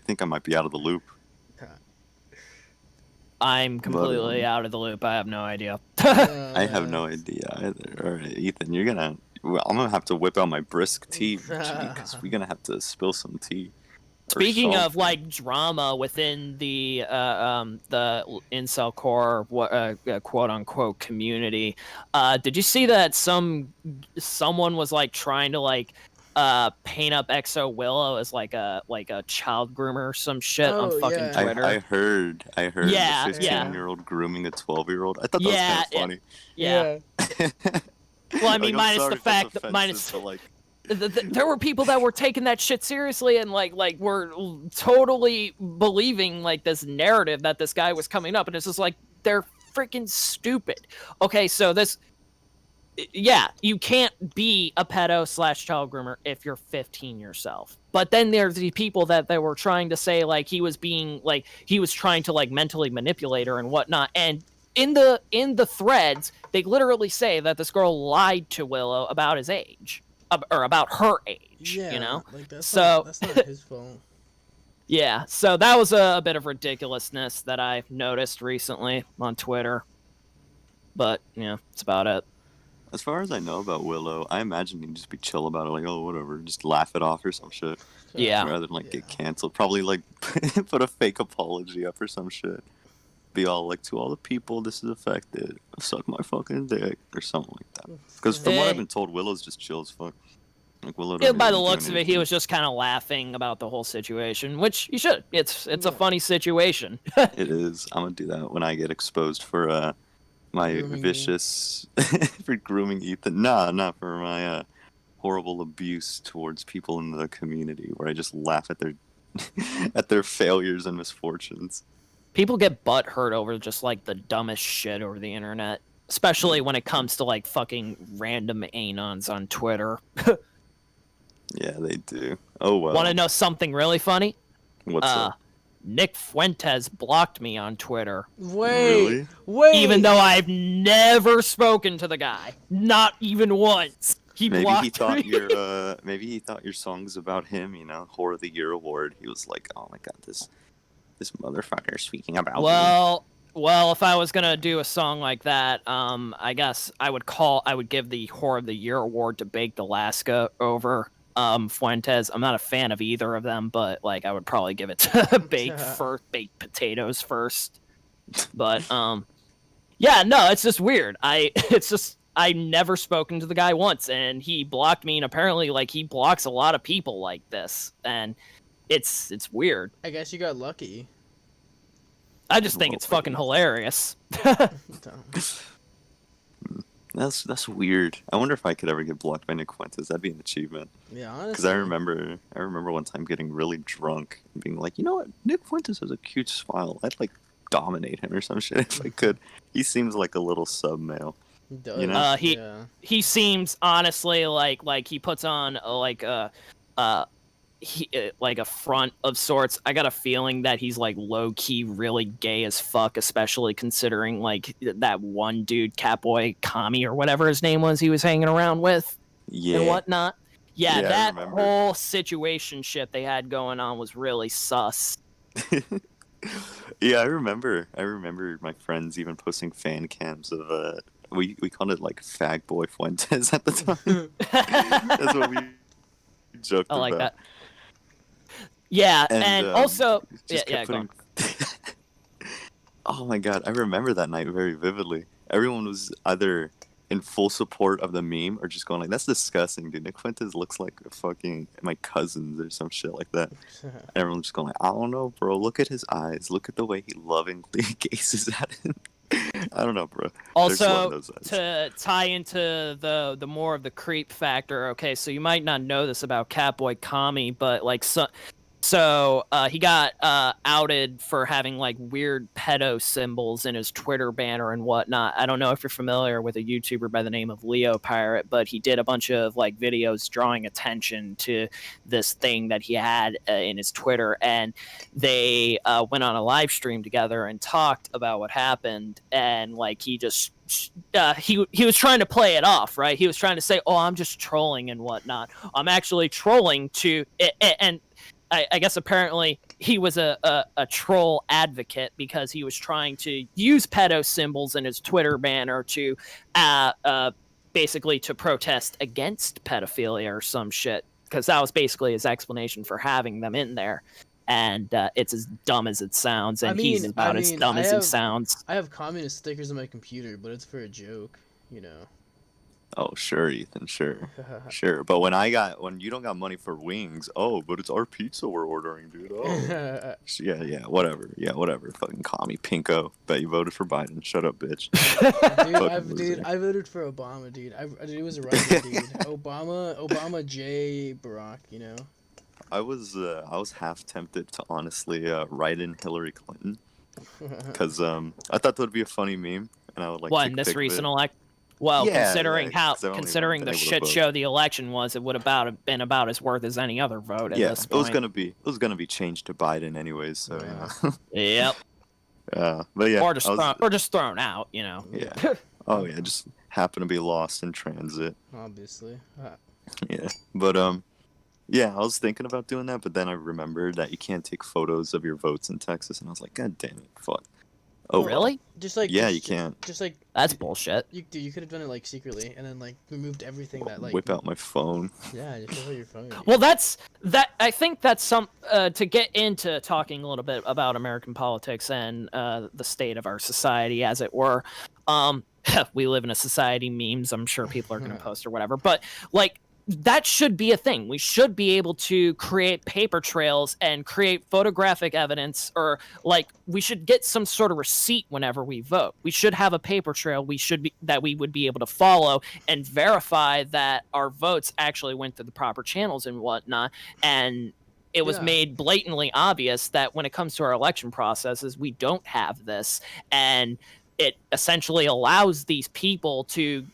think I might be out of the loop. I'm completely um, out of the loop. I have no idea. I have no idea either. All right, Ethan, well, I'm gonna have to whip out my brisk tea because we're gonna have to spill some tea. or Speaking of something. like drama within the incel core, quote unquote community, did you see that someone was like trying to like paint up EXO Willow as like a child groomer or some shit on Oh, fucking yeah. Twitter? I heard Yeah, the yeah. 15-year-old grooming a 12-year-old. I thought that was Yeah, kind of funny. Yeah. Well, I mean, Like, I'm minus sorry the if that's fact that offensive, but, like, there were people that were taking that shit seriously and like were totally believing like this narrative that this guy was coming up, and it's just like they're freaking stupid. Okay, so yeah, you can't be a pedo / child groomer if you're 15 yourself. But then there's the people that were trying to say like he was trying to like mentally manipulate her and whatnot. And in the threads, they literally say that this girl lied to Willow about his age, or about her age. Yeah, You know, like that's So- that's not his fault. yeah. So that was a bit of ridiculousness that I noticed recently on Twitter. But yeah, that's about it. as far as I know about Willow, I imagine he'd just be chill about it, like, oh, whatever, just laugh it off or some shit. Yeah. Rather than like get canceled, probably like put a fake apology up or some shit. Be all like, to all the people this is affected, suck my fucking dick or something like that. Because from what Eh. I've been told, Willow's just chill as fuck. Like Willow. Yeah, don't by really the do looks of it, he anything. was just kind of laughing about the whole situation, which you should. It's a funny situation. It is. I'm gonna do that when I get exposed for my Grooming you. vicious for grooming Ethan. Nah, not for my horrible abuse towards people in the community, where I just laugh at their at their failures and misfortunes. People get butt hurt over just like the dumbest shit over the internet, especially when it comes to like fucking random anons on Twitter. Yeah, they do. Oh well. Want to know something really funny? What's up? Nick Fuentes blocked me on Twitter, Wait, Really? even though I've never spoken to the guy, not even once. He Maybe blocked he thought me. your song's about him, you know, Whore of the Year award. He was like, oh my god, this motherfucker speaking about me. Well, if I was gonna do a song like that, I guess I would give the Whore of the Year award to Baked Alaska over Fuentes. I'm not a fan of either of them, but like I would probably give it to Baked Potatoes first. But yeah, no, it's just weird. I never spoken to the guy once, and he blocked me, and apparently like he blocks a lot of people like this, and it's weird. I guess you got lucky. I just think it's fucking hilarious. That's weird. I wonder if I could ever get blocked by Nick Fuentes. That'd be an achievement. Yeah, honestly. Because I remember one time getting really drunk and being like, you know what, Nick Fuentes has a cute smile. I'd like dominate him or some shit if I could. He seems like a little sub male. He does, you know? yeah. He seems honestly like he puts on like a front of sorts. I got a feeling that he's like low key really gay as fuck, especially considering like that one dude, Catboy Kami or whatever his name was, he was hanging around with Yeah. and whatnot. Yeah, Yeah, I that remember. whole situation shit they had going on was really sus. Yeah, I remember my friends even posting fan cams of we called it like Fag Boy Fuentes at the time. That's what we joked I like about. that. Yeah, and also just yeah, kept go on. putting... Oh my god, I remember that night very vividly. Everyone was either in full support of the meme or just going like, that's disgusting, dude. Nick Fuentes looks like fucking my cousins or some shit like that. And everyone's just going like, I don't know, bro. Look at his eyes. Look at the way he lovingly gazes at him. I don't know, bro. There's one of Also, those eyes. to tie into the more of the creep factor, okay, so you might not know this about Catboy Kami, but like so he got outed for having like weird pedo symbols in his Twitter banner and whatnot. I don't know if you're familiar with a YouTuber by the name of Leo Pirate, but he did a bunch of like videos drawing attention to this thing that he had in his Twitter, and they went on a live stream together and talked about what happened. And like he just he was trying to play it off, right? He was trying to say, "Oh, I'm just trolling and whatnot. I'm actually trolling to," and I guess apparently he was a troll advocate because he was trying to use pedo symbols in his Twitter banner to basically to protest against pedophilia or some shit, because that was basically his explanation for having them in there. And it's as dumb as it sounds, and he's about as dumb as he sounds. I have communist stickers on my computer, but it's for a joke, you know. Oh, sure, Ethan, sure. Sure. But when you don't got money for wings, oh, but it's our pizza we're ordering, dude. Oh. yeah, whatever. Yeah, whatever. Fucking commie pinko. Bet you voted for Biden. Shut up, bitch. I voted for Obama, dude. It was a right dude. Obama J. Barack, you know. I was half tempted to honestly write in Hillary Clinton because I thought that would be a funny meme, and I would like. What, in this recent election? Well, yeah, considering the shit show the election was, it would have been about as worth as any other vote at this point. It was gonna be changed to Biden anyways. So yeah. Yep. But yeah. Or just thrown out, you know. Yeah. Oh yeah, just happened to be lost in transit. Obviously. Yeah, but yeah, I was thinking about doing that, but then I remembered that you can't take photos of your votes in Texas, and I was like, God damn it, fuck. Oh, really? You can't. That's bullshit. You could have done it like secretly, and then like removed everything that like. Whip out my phone. Yeah, just whip out your phone. Well, I think that's some to get into talking a little bit about American politics and the state of our society, as it were. We live in a society. Memes, I'm sure people are going to post or whatever, but like. That should be a thing. We should be able to create paper trails and create photographic evidence, or like we should get some sort of receipt whenever we vote. We should have a paper trail that we would be able to follow and verify that our votes actually went through the proper channels and whatnot. And it was made blatantly obvious that when it comes to our election processes, we don't have this. And it essentially allows these people to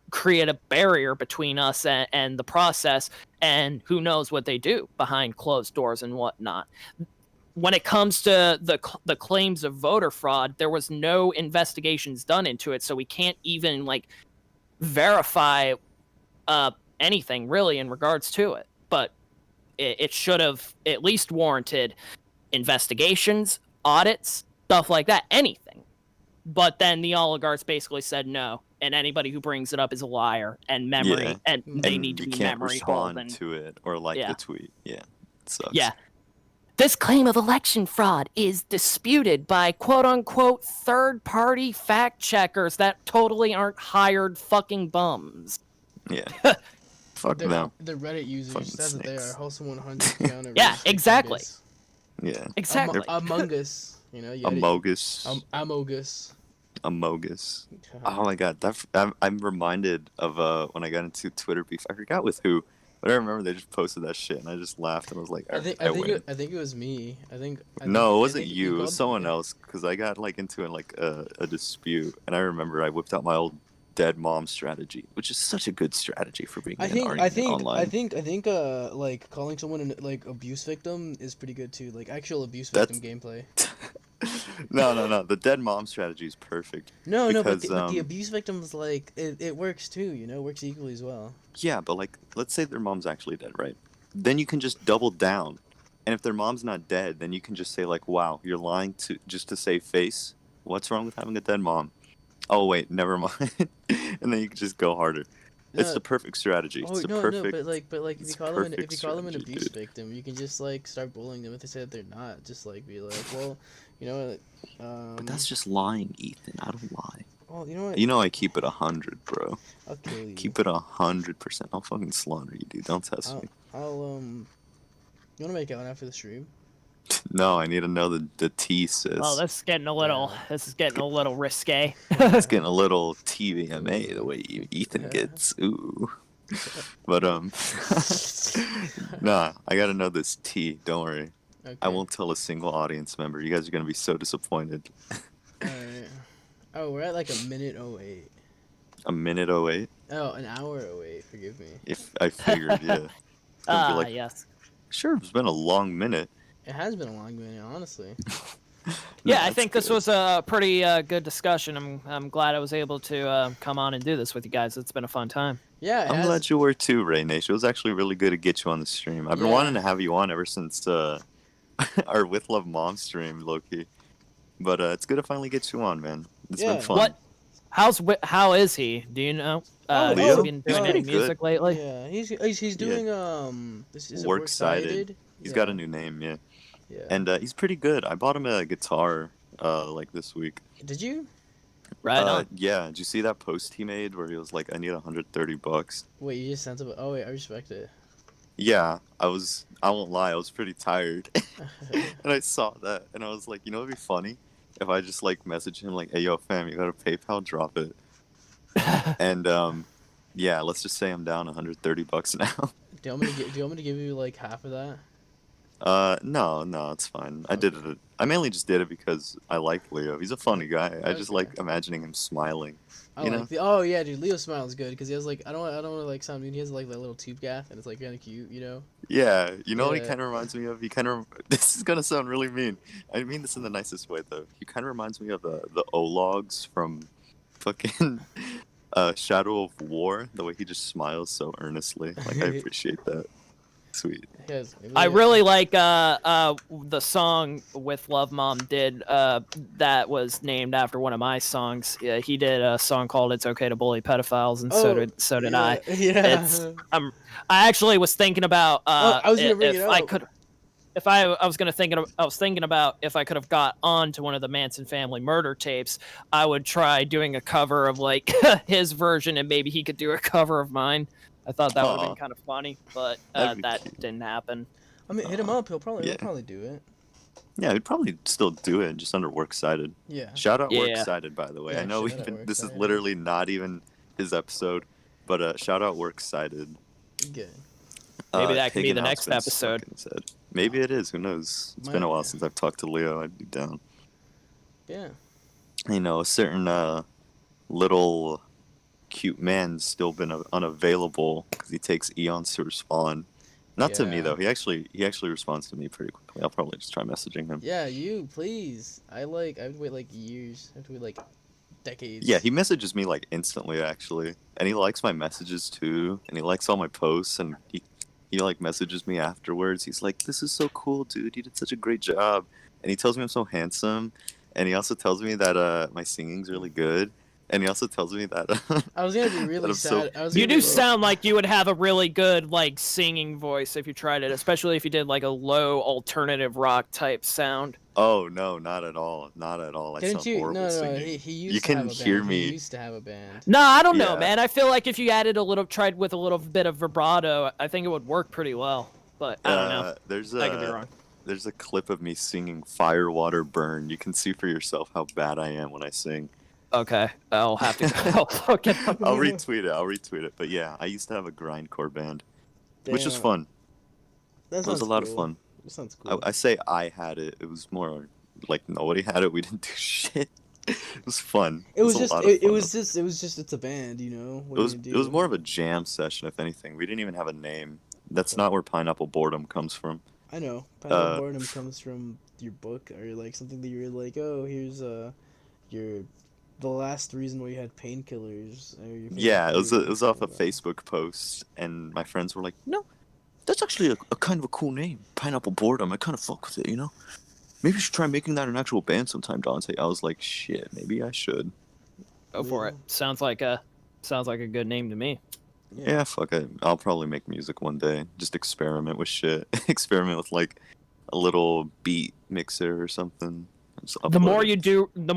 create a barrier between us and the process, and who knows what they do behind closed doors and whatnot. When it comes to the claims of voter fraud, there was no investigations done into it, so we can't even like verify anything really in regards to it. But it should have at least warranted investigations, audits, stuff like that, anything. But then the oligarchs basically said no, and anybody who brings it up is a liar and memory, and they need to be memory hold. You can't respond to it or like the tweet. Yeah, it sucks. Yeah. This claim of election fraud is disputed by quote-unquote third-party fact-checkers that totally aren't hired fucking bums. Yeah. Fuck them. The Reddit users, that's what they are. Wholesome 100. Yeah, exactly. Yeah. Exactly. Among Us. You know, Amogus. Amogus. Oh my god, I'm reminded of when I got into Twitter beef. I forgot with who, but I remember they just posted that shit, and I just laughed and I was like, I think it was me. No, it wasn't you. It was someone else, because I got like into a dispute, and I remember I whipped out my old dead mom strategy, which is such a good strategy for being an argument online. I think like calling someone an like abuse victim is pretty good too. Like actual abuse victim gameplay. No. The dead mom strategy is perfect. No, but the abuse victims, like, it works too, you know, works equally as well. Yeah, but like, let's say their mom's actually dead, right? Then you can just double down. And if their mom's not dead, then you can just say like, wow, you're lying just to save face. What's wrong with having a dead mom? Oh wait, never mind. And then you can just go harder. It's the perfect strategy. Oh, but like if you call them an abuse victim, you can just like start bullying them if they say that they're not. Just like be like, well, you know. But that's just lying, Ethan. I don't lie. Well, you know what? You know I keep it 100, bro. I'll kill you. Keep it 100%. I'll fucking slaughter you, dude. Don't test me. You wanna make out after the stream? No, I need to know the tea, sis. Oh, this is getting a little risque. It's getting a little TVMA the way Ethan gets. Ooh. But nah, I gotta know this tea. Don't worry. Okay. I won't tell a single audience member. You guys are gonna be so disappointed. Alright. Oh, we're at like a minute 08. A minute 08? Oh, an hour 08. Forgive me. If I figured, yeah. Yes. Sure, it's been a long minute. It has been a long minute, honestly. Yeah, I that's think this good. was a pretty good discussion. I'm glad I was able to come on and do this with you guys. It's been a fun time. Yeah, it I'm has. glad you were too, Ray Nation. It was actually really good to get you on the stream. I've been Yeah. wanting to have you on ever since our With Love Mom stream, Loki. But it's good to finally get you on, man. It's Yeah. been fun. What? How is he? Do you know? Oh, has Leo? he been He's doing pretty any music lately? Yeah, he's doing This is it Works Cited. He's got a Yeah. new name, yeah. Yeah. And he's pretty good. I bought him a guitar like this week. Did you? Right on. Yeah, did you see that post he made where he was like, I need $130? Wait, you just sent it. Oh wait, I respect it. Yeah, I won't lie, I was pretty tired. And I saw that and I was like, you know what'd be funny? If I just like message him like, hey yo fam, you got a PayPal, drop it. And yeah, let's just say I'm down $130 now. Do you want me to give you like half of that? No, it's fine. I did it. I mainly just did it because I like Leo. He's a funny guy. I just Okay. like imagining him smiling. I You like know? the. Oh yeah, dude, Leo smiles good because he has like I don't want to like sound mean. He has like that little tube gaff and it's like kind of cute, you know. Yeah, you know what he Yeah. kind of reminds me of? He kind of. This is gonna sound really mean. I mean this in the nicest way though. He kind of reminds me of the O-Logs from fucking Shadow of War. The way he just smiles so earnestly. Like I appreciate that. Sweet. He has, I really like the song With Love Mom did that was named after one of my songs. Yeah, he did a song called It's Okay to Bully Pedophiles, and so did I. Yeah. It's I actually was thinking about I was gonna bring if it I up. could I was thinking about if I could have got onto one of the Manson family murder tapes, I would try doing a cover of like his version and maybe he could do a cover of mine. I thought that would have Aw. been kind of funny, but That'd be that cute. didn't happen. I mean, hit him up. He'll Yeah. probably do it. Yeah, he'd probably still do it just under Works Cited. Yeah. Shout out Yeah. Works Cited, by the way. Yeah, I know shout out Works this is Cited. literally not even his episode, but shout out Works Cited. Good. Maybe that could be the Higginhouse next been episode. fucking said. Maybe it is. Who knows? It's been a while Might- since I've talked to Leo. I'd be down. Yeah. You know, a certain little cute man's still been unavailable because he takes eons to respond. Not to me Yeah. though. He actually responds to me pretty quickly. I'll probably just try messaging him. Yeah, you please. I would wait like years. I have to wait like decades. Yeah, he messages me like instantly actually, and he likes my messages too, and he likes all my posts, and he like messages me afterwards. He's like, "This is so cool, dude. You did such a great job," and he tells me I'm so handsome, and he also tells me that my singing's really good, and he also tells me that I was gonna be really I'm so- sad. I was You gonna do be- sound like you would have a really good like singing voice if you tried it, especially if you did like a low alternative rock type sound. Oh no, not at all, not at all. I Didn't sound you? horrible No, singing. he used You to can have a hear band. me. He used to have a band. No, I don't know, Yeah. man. I feel like if you tried with a little bit of vibrato, I think it would work pretty well. But I don't know. There's I could be wrong. There's a clip of me singing "Fire, Water, Burn." You can see for yourself how bad I am when I sing. Okay, I'll have to I'll look it up. I'll retweet it. But yeah, I used to have a grindcore band, which was Damn. fun. That It was a sounds lot of cool. fun. That sounds cool. I say I had it. It was more like nobody had it. We didn't do shit. It was fun. It was a just lot of it fun. was just it's a band, you know. What It are was you it gonna was do? more of a jam session, if anything. We didn't even have a name. That's not where Pineapple Boredom comes from. I know. Pineapple boredom comes from your book or like something that you were like, oh, here's the last reason why you had painkillers. Or your Yeah, it was favorite off a food. Facebook post, and my friends were like, "No, that's actually a kind of a cool name, Pineapple Boredom. I kind of fuck with it, you know. Maybe you should try making that an actual band sometime, Dante." I was like, "Shit, maybe I should." Go for it. Sounds like a good name to me. Yeah, fuck it. I'll probably make music one day. Just experiment with shit. Experiment with like a little beat mixer or something. Just The more upload it. you do, the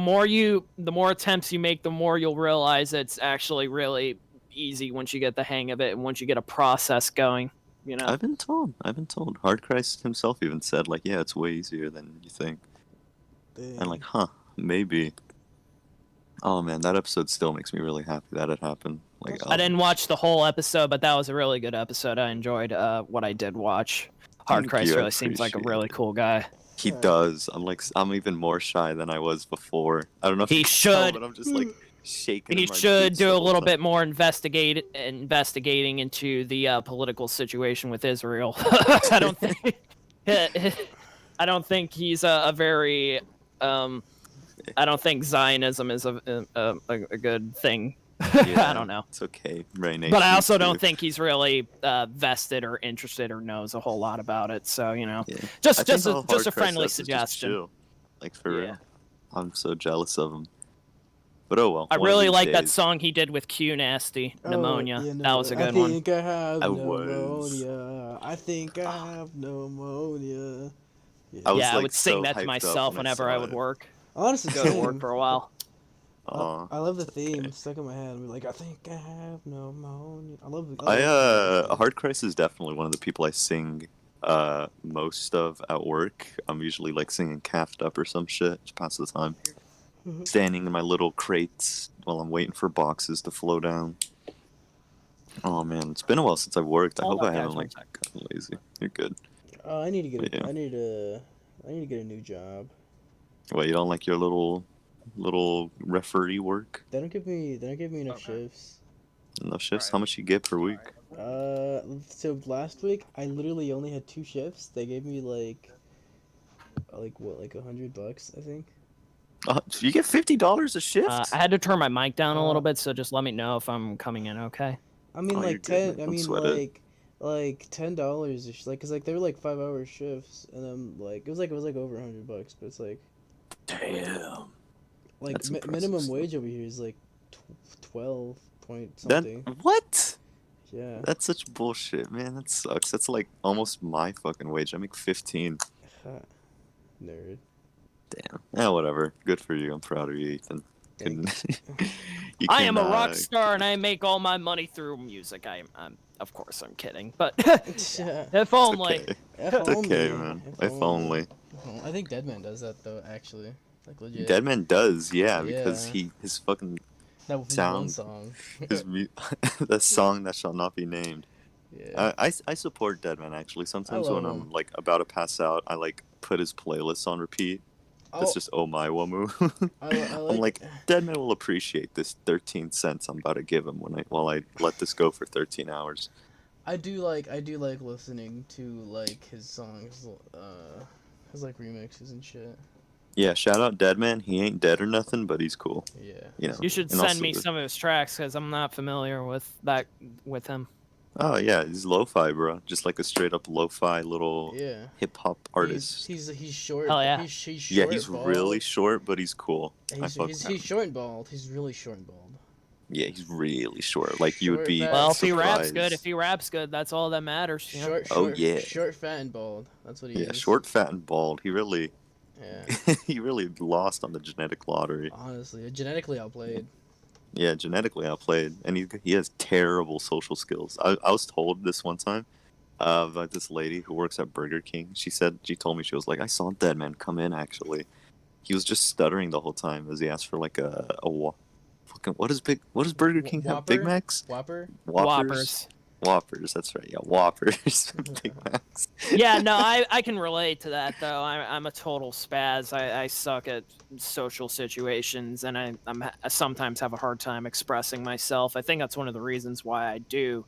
more attempts you make, the more you'll realize it's actually really easy once you get the hang of it and once you get a process going. You know. I've been told. Hard Christ himself even said like, "Yeah, it's way easier than you think." And like, huh, maybe. Oh man, that episode still makes me really happy that it happened. Like, I didn't watch the whole episode, but that was a really good episode. I enjoyed what I did watch. Hard Thank Christ you, I really seems like a appreciate really it. cool guy. He does. I'm even more shy than I was before. I don't know if He you can tell, should. but I'm just like shaking. He in my should boots do the a whole little time. bit more investigating into the political situation with Israel. I don't think he's a very I don't think Zionism is a good thing. Yeah, I don't know. It's okay, Ray Nation. But I also too. don't think he's really vested or interested or knows a whole lot about it. So Yeah. just I think all a Hardcry friendly says is just suggestion. chill. Like for Yeah. real. I'm so jealous of him. But oh well. I one of really these like that days- song he did with Q Nasty, Pneumonia. Yeah, That was a good I one. think I have I was- pneumonia. I think I have pneumonia. I was, Yeah, I like, would sing so that to hyped up myself when I whenever saw I would it. work. Honestly, Go to same. work for a while. Aw. I love the theme. It's stuck in my head. I'm like, I think I have pneumonia. I love the. Hardcry is definitely one of the people I sing most of at work. I'm usually like singing Caffed Up or some shit to pass the time. Standing in my little crates while I'm waiting for boxes to flow down. Oh man, it's been a while since I've worked. I Hold hope up, I guys, haven't one like sec. gotten lazy. You're good. I need to get. Yeah. I need to get a new job. Wait, you don't like your little referee work? They don't give me enough Okay. shifts. No shifts? How much you get per week? So last week I literally only had 2 shifts. They gave me like what, like $100, I think. You get $50 a shift? I had to turn my mic down a little Uh, bit, so just let me know if I'm coming in okay. I mean Oh, you're like good, 10. man. I Don't mean sweat it. like $10 ish. Like, cause like they were like 5-hour shifts, and I'm like it was like over $100, but it's like Damn. like That's impressive minimum stuff. wage over here is like 12 point That something. what? Yeah. That's such bullshit, man. That sucks. That's like almost my fucking wage. I make 15. Nerd. Damn. Yeah, whatever. Good for you. I'm proud of you, Ethan. Thanks. You I am a can, rock star and I make all my money through music. I'm of course I'm kidding, but Yeah. if only. Okay. If It's okay, only, man. If only. I think Deadman does that though, actually. Like legit. Deadman does, yeah, because Yeah. his fucking That was one sound- song. the song that shall not be named. Yeah. I support Deadman actually. Sometimes love when him. I'm like about to pass out, I like put his playlist on repeat. It's just Oh My Wamu. I'm like, Deadman will appreciate this 13 cents I'm about to give him while I let this go for 13 hours. I do like listening to like his songs, his like remixes and shit. Yeah, shout out Deadman. He ain't dead or nothing, but he's cool. Yeah. You know. You should And send also me the- some of his tracks because I'm not familiar with him. Oh yeah, he's lo-fi, bro. Just like a straight up lo-fi little Yeah. hip hop artist. He's short. Hell yeah. He's short. Yeah, he's bald. really short, but he's cool. I fuck with him. He's short and bald. He's really short and bald. Yeah, he's really short. Like you would Short, be. fat. Well, if he raps surprised. good, that's all that matters. you know? Short, Oh, short, yeah. short, fat, and bald. That's what he Yeah, is. short, fat, and bald. He really, Yeah. he really lost on the genetic lottery. Honestly, genetically outplayed. Yeah, genetically outplayed, and he has terrible social skills. I was told this one time, by this lady who works at Burger King. She told me, she was like, I saw Deadman come in actually. He was just stuttering the whole time as he asked for like fucking what does Burger King have? Big Whopper? Macs? Whopper. Whoppers. Whoppers, that's right. Yeah, Whoppers. Big Macs. Yeah, no, I can relate to that though. I'm a total spaz. I suck at social situations, and I sometimes have a hard time expressing myself. I think that's one of the reasons why I do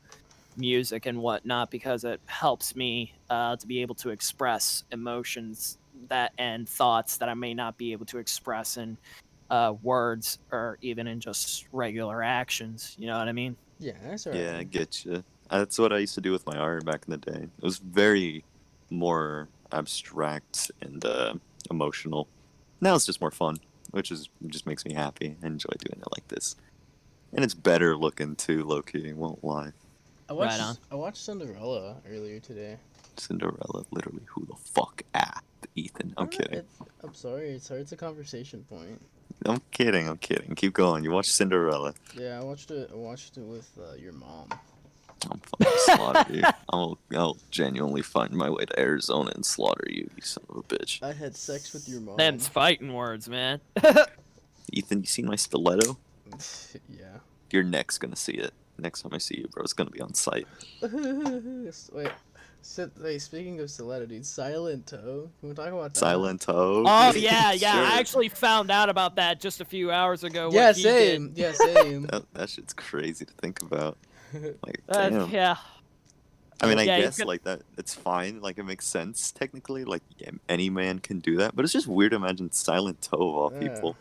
music and whatnot, because it helps me to be able to express emotions and thoughts that I may not be able to express in words or even in just regular actions. You know what I mean? Yeah, that's alright. Yeah, I get you. That's what I used to do with my art back in the day. It was very more abstract and emotional. Now it's just more fun, which just makes me happy. I enjoy doing it like this, and it's better looking too, low key. Won't lie. Right on. I watched Cinderella earlier today. Cinderella, literally, who the fuck asked Ethan? I'm kidding. I'm sorry. It's a conversation point. I'm kidding. Keep going. You watch Cinderella. Yeah, I watched it with your mom. I'm fucking slaughter you. I'll genuinely find my way to Arizona and slaughter you, you son of a bitch. I had sex with your mom. Them's fighting words, man. Ethan, you see my stiletto? Yeah. Your neck's gonna see it. Next time I see you, bro, it's gonna be on site. Wait, speaking of stiletto, dude, Silent Toe. Can we talk about that? Silent Toe. Oh yeah, yeah. Sure. I actually found out about that just a few hours ago. Yeah, what he did. same. Yeah, same. That shit's crazy to think about. Like, Uh, damn. yeah. I mean, I Yeah, you guess could- like that. It's fine. Like it makes sense technically. Like yeah, any man can do that. But it's just weird to imagine Silent Toe of all Yeah. people.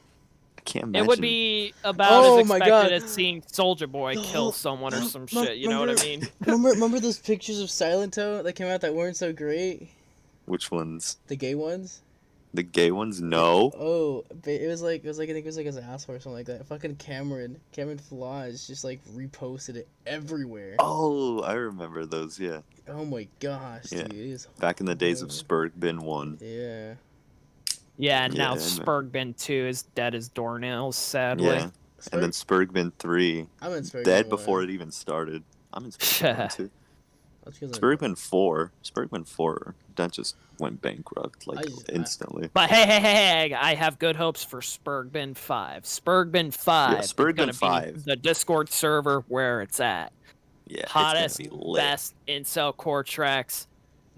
I can't imagine. It would be about Oh as my expected God. as seeing Soldier Boy The kill whole- someone or Rem- some rem- shit. You know what I remember- mean? Remember those pictures of Silent Toe that came out that weren't so great? Which ones? The gay ones? The gay ones? No. Oh, it was like I think it was like his asshole or something like that. Fucking Cameron Flage just like reposted it everywhere. Oh, I remember those. Yeah, Oh my gosh, Yeah. dude. It is back in the days of horrible. Spurg Bin 1. Yeah. Yeah, and now Yeah, I know. Spurgbin 2 is dead as doornails, sadly. Yeah, and then Spurg Bin 3, I'm in Spurgeon dead 1. before it even started. I'm in Spurg Bin 2. That's because Spurg Bin 4, that just went bankrupt like I- instantly. But hey, I have good hopes for Spurgbin 5. Spurgbin 5 is Spurgbin gonna 5. be the Discord server where it's at. Yeah, Hottest, it's gonna be lit. best incel core tracks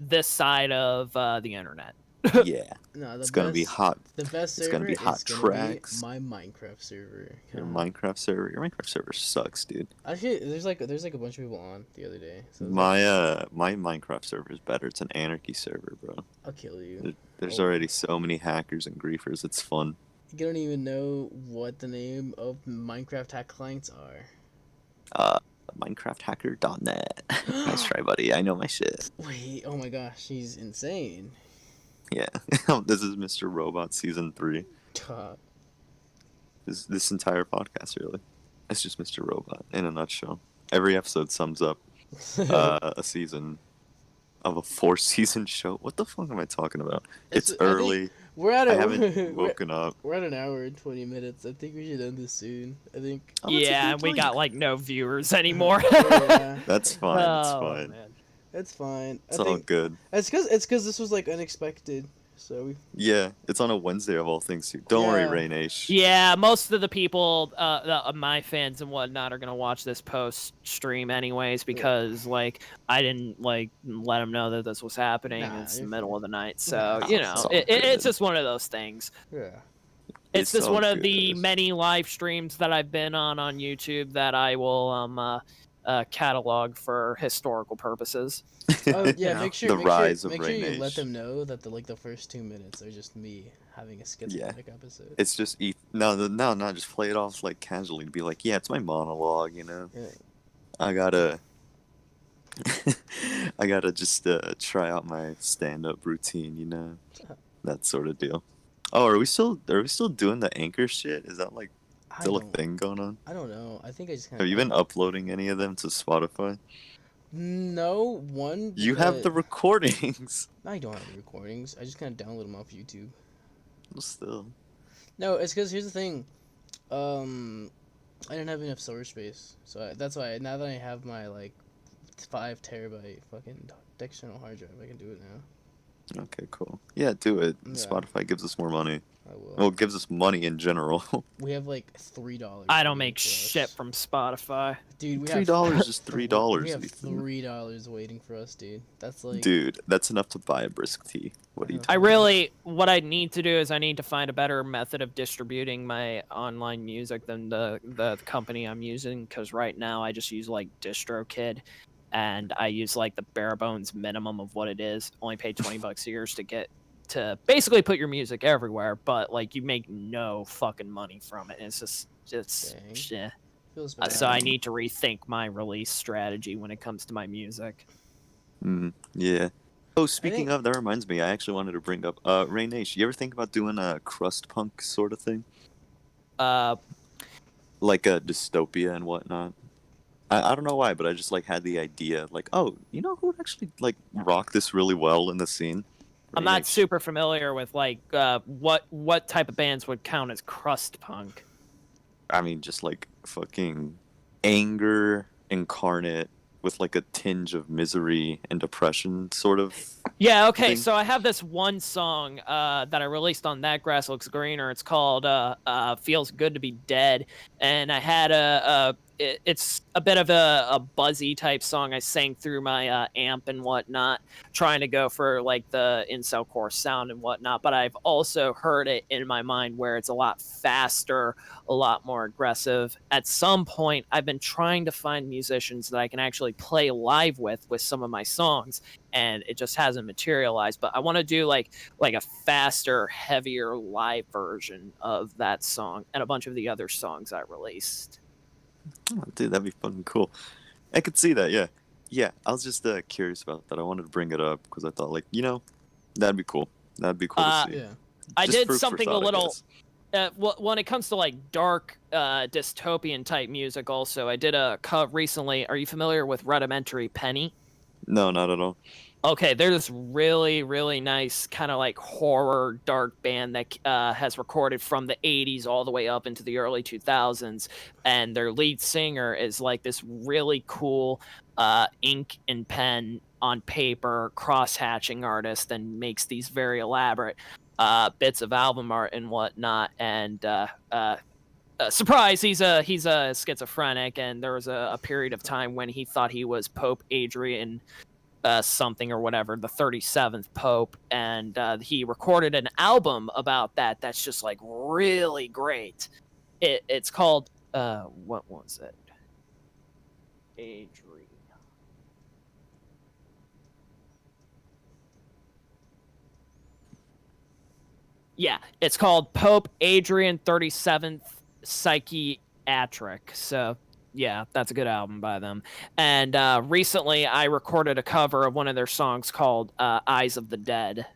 this side of the internet. Yeah, No, the it's gonna be best- hot. The best server It's gonna be hot is gonna tracks. Be my Minecraft server. Your God. Minecraft server sucks, dude. Actually, there's like a bunch of people on the other day. So it's like, My Minecraft server is better. It's an anarchy server, bro. I'll kill you. There's Oh. already so many hackers and griefers. It's fun. You don't even know what the name of Minecraft hack clients are. Minecrafthacker.net. Nice try, buddy. I know my shit. Wait, oh my gosh, he's insane. Yeah. This is Mr. Robot season 3. God. This entire podcast, really. It's just Mr. Robot in a nutshell. Every episode sums up a season of a 4-season show. What the fuck am I talking about? It's I think early. we're at I a, haven't woken up. we're at an hour and 20 minutes. I think we should end this soon. I think. Oh, that's a Yeah, good we point. got like no viewers anymore. Yeah, That's fine. It's Oh, fine. man. it's fine. It's I all think good. it's cause this was like unexpected. So we. Yeah, it's on a Wednesday of all things, too. Don't Yeah. worry, Rainesh. Yeah, most of the people, my fans and whatnot, are gonna watch this post stream anyways because like I didn't like let them know that this was happening. Nah, It's the you're middle fine. of the night, so Nah, you it's know all it's good. just one of those things. Yeah. It's just all one of the good. many live streams that I've been on YouTube that I will catalog for historical purposes. Oh yeah, You know, make sure the make rise sure, of make sure you Rainesh. let them know that the first 2 minutes are just me having a schizophrenic episode. It's just no, just play it off like casually. Be like, yeah, it's my monologue, you know. Yeah. I gotta just try out my stand-up routine, you know, that sort of deal. Oh, are we still doing the anchor shit? Is that like I still a don't, thing going on? I don't know. I think I just kind Have you been uploading any of them to Spotify? No one. You have but- the recordings. I don't have the recordings. I just kind of download them off YouTube. Still. No, it's because here's the thing. I didn't have enough storage space, so that's why now that I have my like 5 terabyte fucking external hard drive, I can do it now. Okay, cool. Yeah, do it. Yeah. Spotify gives us more money. I will. Well, it gives us money in general. We have like $3. I don't make waiting for us. shit from Spotify. Dude, we have $3 is We $3. have Ethan. $3 waiting for us, dude. That's like. Dude, that's enough to buy a brisk tea. What are you I talking really, what I need to do is I need to find a better method of distributing my online music than the company I'm using, because right now I just use like DistroKid, and I use like the bare bones minimum of what it is. Only pay $20 a year to get to basically put your music everywhere, but like you make no fucking money from it. It's just Dang. shit. Feels bad. So I need to rethink my release strategy when it comes to my music. Yeah. Oh, speaking think- of, that reminds me, I actually wanted to bring up, Rainesh, you ever think about doing a crust punk sort of thing? Like a dystopia and whatnot? I don't know why, but I just, like, had the idea, like, oh, you know who would actually, like, rock this really well in the scene? I'm not Rainesh. super familiar with like what type of bands would count as crust punk. I mean, just, like, fucking anger incarnate with, like, a tinge of misery and depression, sort of. Yeah, okay, thing. so I have this one song that I released on That Grass Looks Greener. It's called Feels Good to Be Dead. And I had it's a bit of a buzzy type song. I sang through my amp and whatnot, trying to go for like the incel core sound and whatnot. But I've also heard it in my mind where it's a lot faster, a lot more aggressive. At some point, I've been trying to find musicians that I can actually play live with some of my songs, and it just hasn't materialized. But I want to do like a faster, heavier live version of that song and a bunch of the other songs I released. Oh, dude, that'd be fucking cool. I could see that. Yeah, yeah. I was just curious about that. I wanted to bring it up because I thought, like, that'd be cool. That'd be cool to see. Yeah. I Just did food for something a thought, I little. guess. When it comes to like dark dystopian type music, also I did a cut recently. Are you familiar with Rudimentary Penny? No, not at all. Okay, they're this really, really nice kind of like horror dark band that has recorded from the 80s all the way up into the early 2000s. And their lead singer is like this really cool ink and pen on paper cross-hatching artist and makes these very elaborate bits of album art and whatnot. And surprise, he's a schizophrenic, and there was a period of time when he thought he was Pope Adrian something or whatever, the 37th Pope, and he recorded an album about that that's just like really great. It's called what was it? Adrian. Yeah, it's called Pope Adrian 37th Psychiatric. So yeah, that's a good album by them. And recently I recorded a cover of one of their songs called Eyes of the Dead.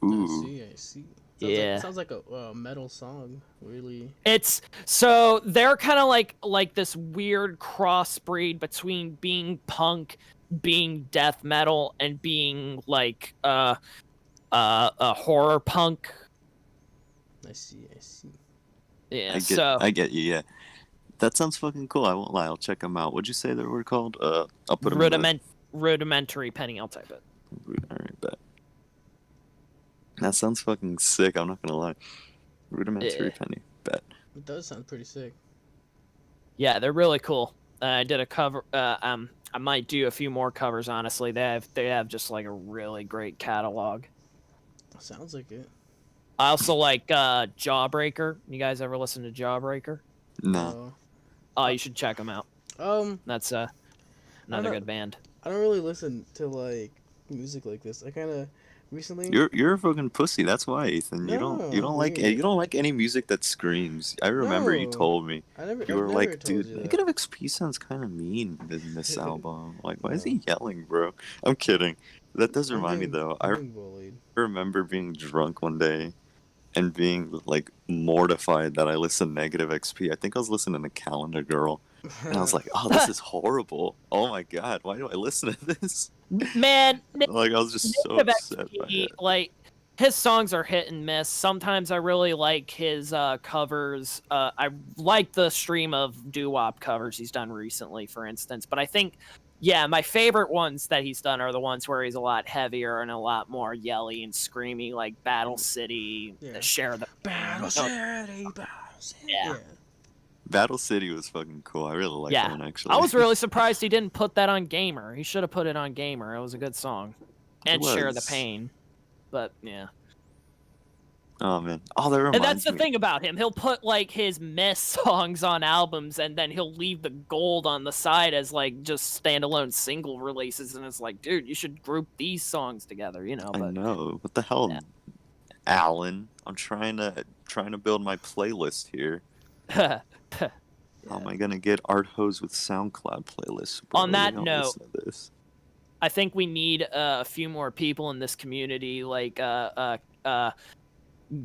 Ooh. I see. Yeah. Sounds like a metal song, really. It's so they're kind of like this weird crossbreed between being punk, being death metal, and being like a horror punk. I see. Yeah, I get you. Yeah, that sounds fucking cool. I won't lie. I'll check them out. What'd you say they were called? I'll put them. Rudimentary Penny. I'll type it. All right, bet. That sounds fucking sick. I'm not gonna lie. Rudimentary Penny. Bet. It does sound pretty sick. Yeah, they're really cool. I did a cover. I might do a few more covers. Honestly, they have just like a really great catalog. Sounds like it. I also like Jawbreaker. You guys ever listen to Jawbreaker? No. Oh, you should check them out. That's another good band. I don't really listen to like music like this. I kind of recently. You're a fucking pussy. That's why, Ethan. You don't like yeah. you don't like any music that screams. I remember you No. told me. You were like, dude, you that. Negative XP sounds kind of mean in this album. Like, why is he yelling, bro? I'm kidding. That does remind me though. I remember being drunk one day and being like mortified that I listened to Negative XP. I think I was listening to Calendar Girl. And I was like, oh, this is horrible. Oh my god, why do I listen to this? Man, like, I was just so upset by it. Like, his songs are hit and miss. Sometimes I really like his covers. I like the stream of doo-wop covers he's done recently, for instance. But I think, yeah, my favorite ones that he's done are the ones where he's a lot heavier and a lot more yelly and screamy, like Battle City, Share the Battle City, Battle City. Yeah. Battle City was fucking cool. I really liked that one, actually. I was really surprised he didn't put that on Gamer. He should have put it on Gamer. It was a good song. And Share the Pain. But, yeah. Oh, man. Oh, that reminds me. And that's the thing about him. He'll put, like, his mess songs on albums, and then he'll leave the gold on the side as, like, just standalone single releases. And it's like, dude, you should group these songs together, you know? But, I know. What the hell, Alan? I'm trying to build my playlist here. How am I gonna get Art Hose with SoundCloud playlists? Bro? On that note, I think we need a few more people in this community, like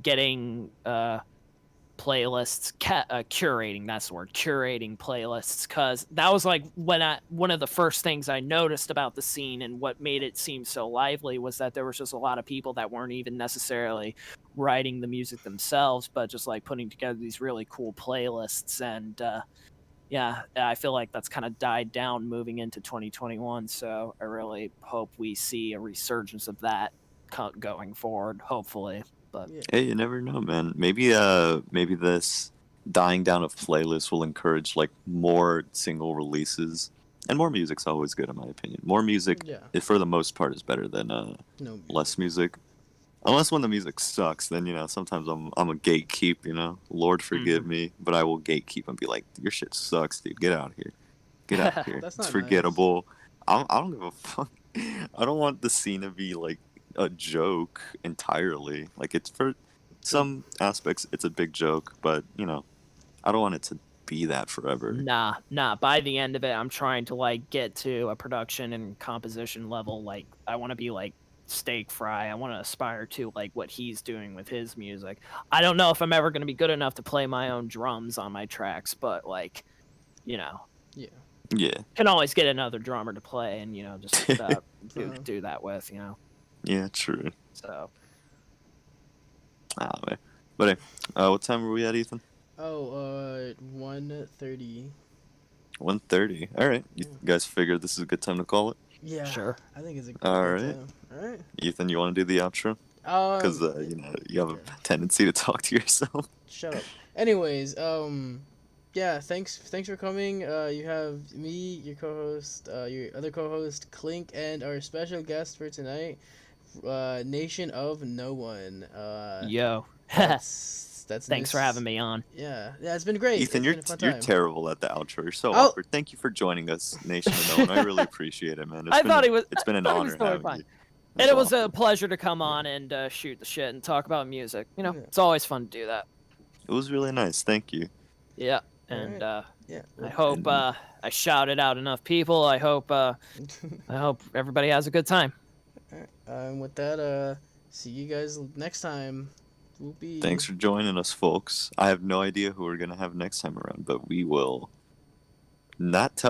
getting playlists, curating. That's the word, curating playlists, because that was like one of the first things I noticed about the scene, and what made it seem so lively was that there was just a lot of people that weren't even necessarily writing the music themselves, but just like putting together these really cool playlists. And yeah, I feel like that's kind of died down moving into 2021. So I really hope we see a resurgence of that going forward, hopefully. But hey, you never know, man. Maybe this dying down of playlists will encourage like more single releases, and more music's always good in my opinion. More music, Yeah. for the most part, is better than No. Music. less music. Unless when the music sucks, then sometimes I'm a gatekeep. Lord forgive me, but I will gatekeep and be like, your shit sucks, dude. Get out of here. Get out of here. That's It's not forgettable. I don't give a fuck. I don't want the scene to be like a joke entirely. Like it's for some aspects, it's a big joke, but I don't want it to be that forever. Nah. By the end of it, I'm trying to like get to a production and composition level. Like I want to be like Steak Fry. I want to aspire to like what he's doing with his music. I don't know if I'm ever going to be good enough to play my own drums on my tracks, but like, Yeah. Yeah. can always get another drummer to play and just do that with. Yeah, true. So Anyway. But hey, what time are we at, Ethan? Oh, 1:30. 1:30. All right. You Yeah. guys figure this is a good time to call it? Yeah. Sure. I think it's a good All right. time. All right. Ethan, you want to do the outro? Because you have a tendency to talk to yourself. Shut up. Anyways, yeah, thanks for coming. You have me, your co-host, your other co-host, Clink, and our special guest for tonight, Nation of No One. yo. That's Thanks for having me on. Yeah, it's been great. Ethan, It's been a fun you're time. terrible at the outro. You're so Oh. awkward. Thank you for joining us, Nation of No One. I really appreciate it, man. I thought he was. It's been an I thought he honor was totally having fine. you. And That's it was a awesome. pleasure to come on and shoot the shit and talk about music. Yeah. It's always fun to do that. It was really nice. Thank you. Yeah. All And Yeah. I hope And- I shouted out enough people. I hope everybody has a good time. And with that, see you guys next time. Whoopee. Thanks for joining us, folks. I have no idea who we're gonna have next time around, but we will not tell.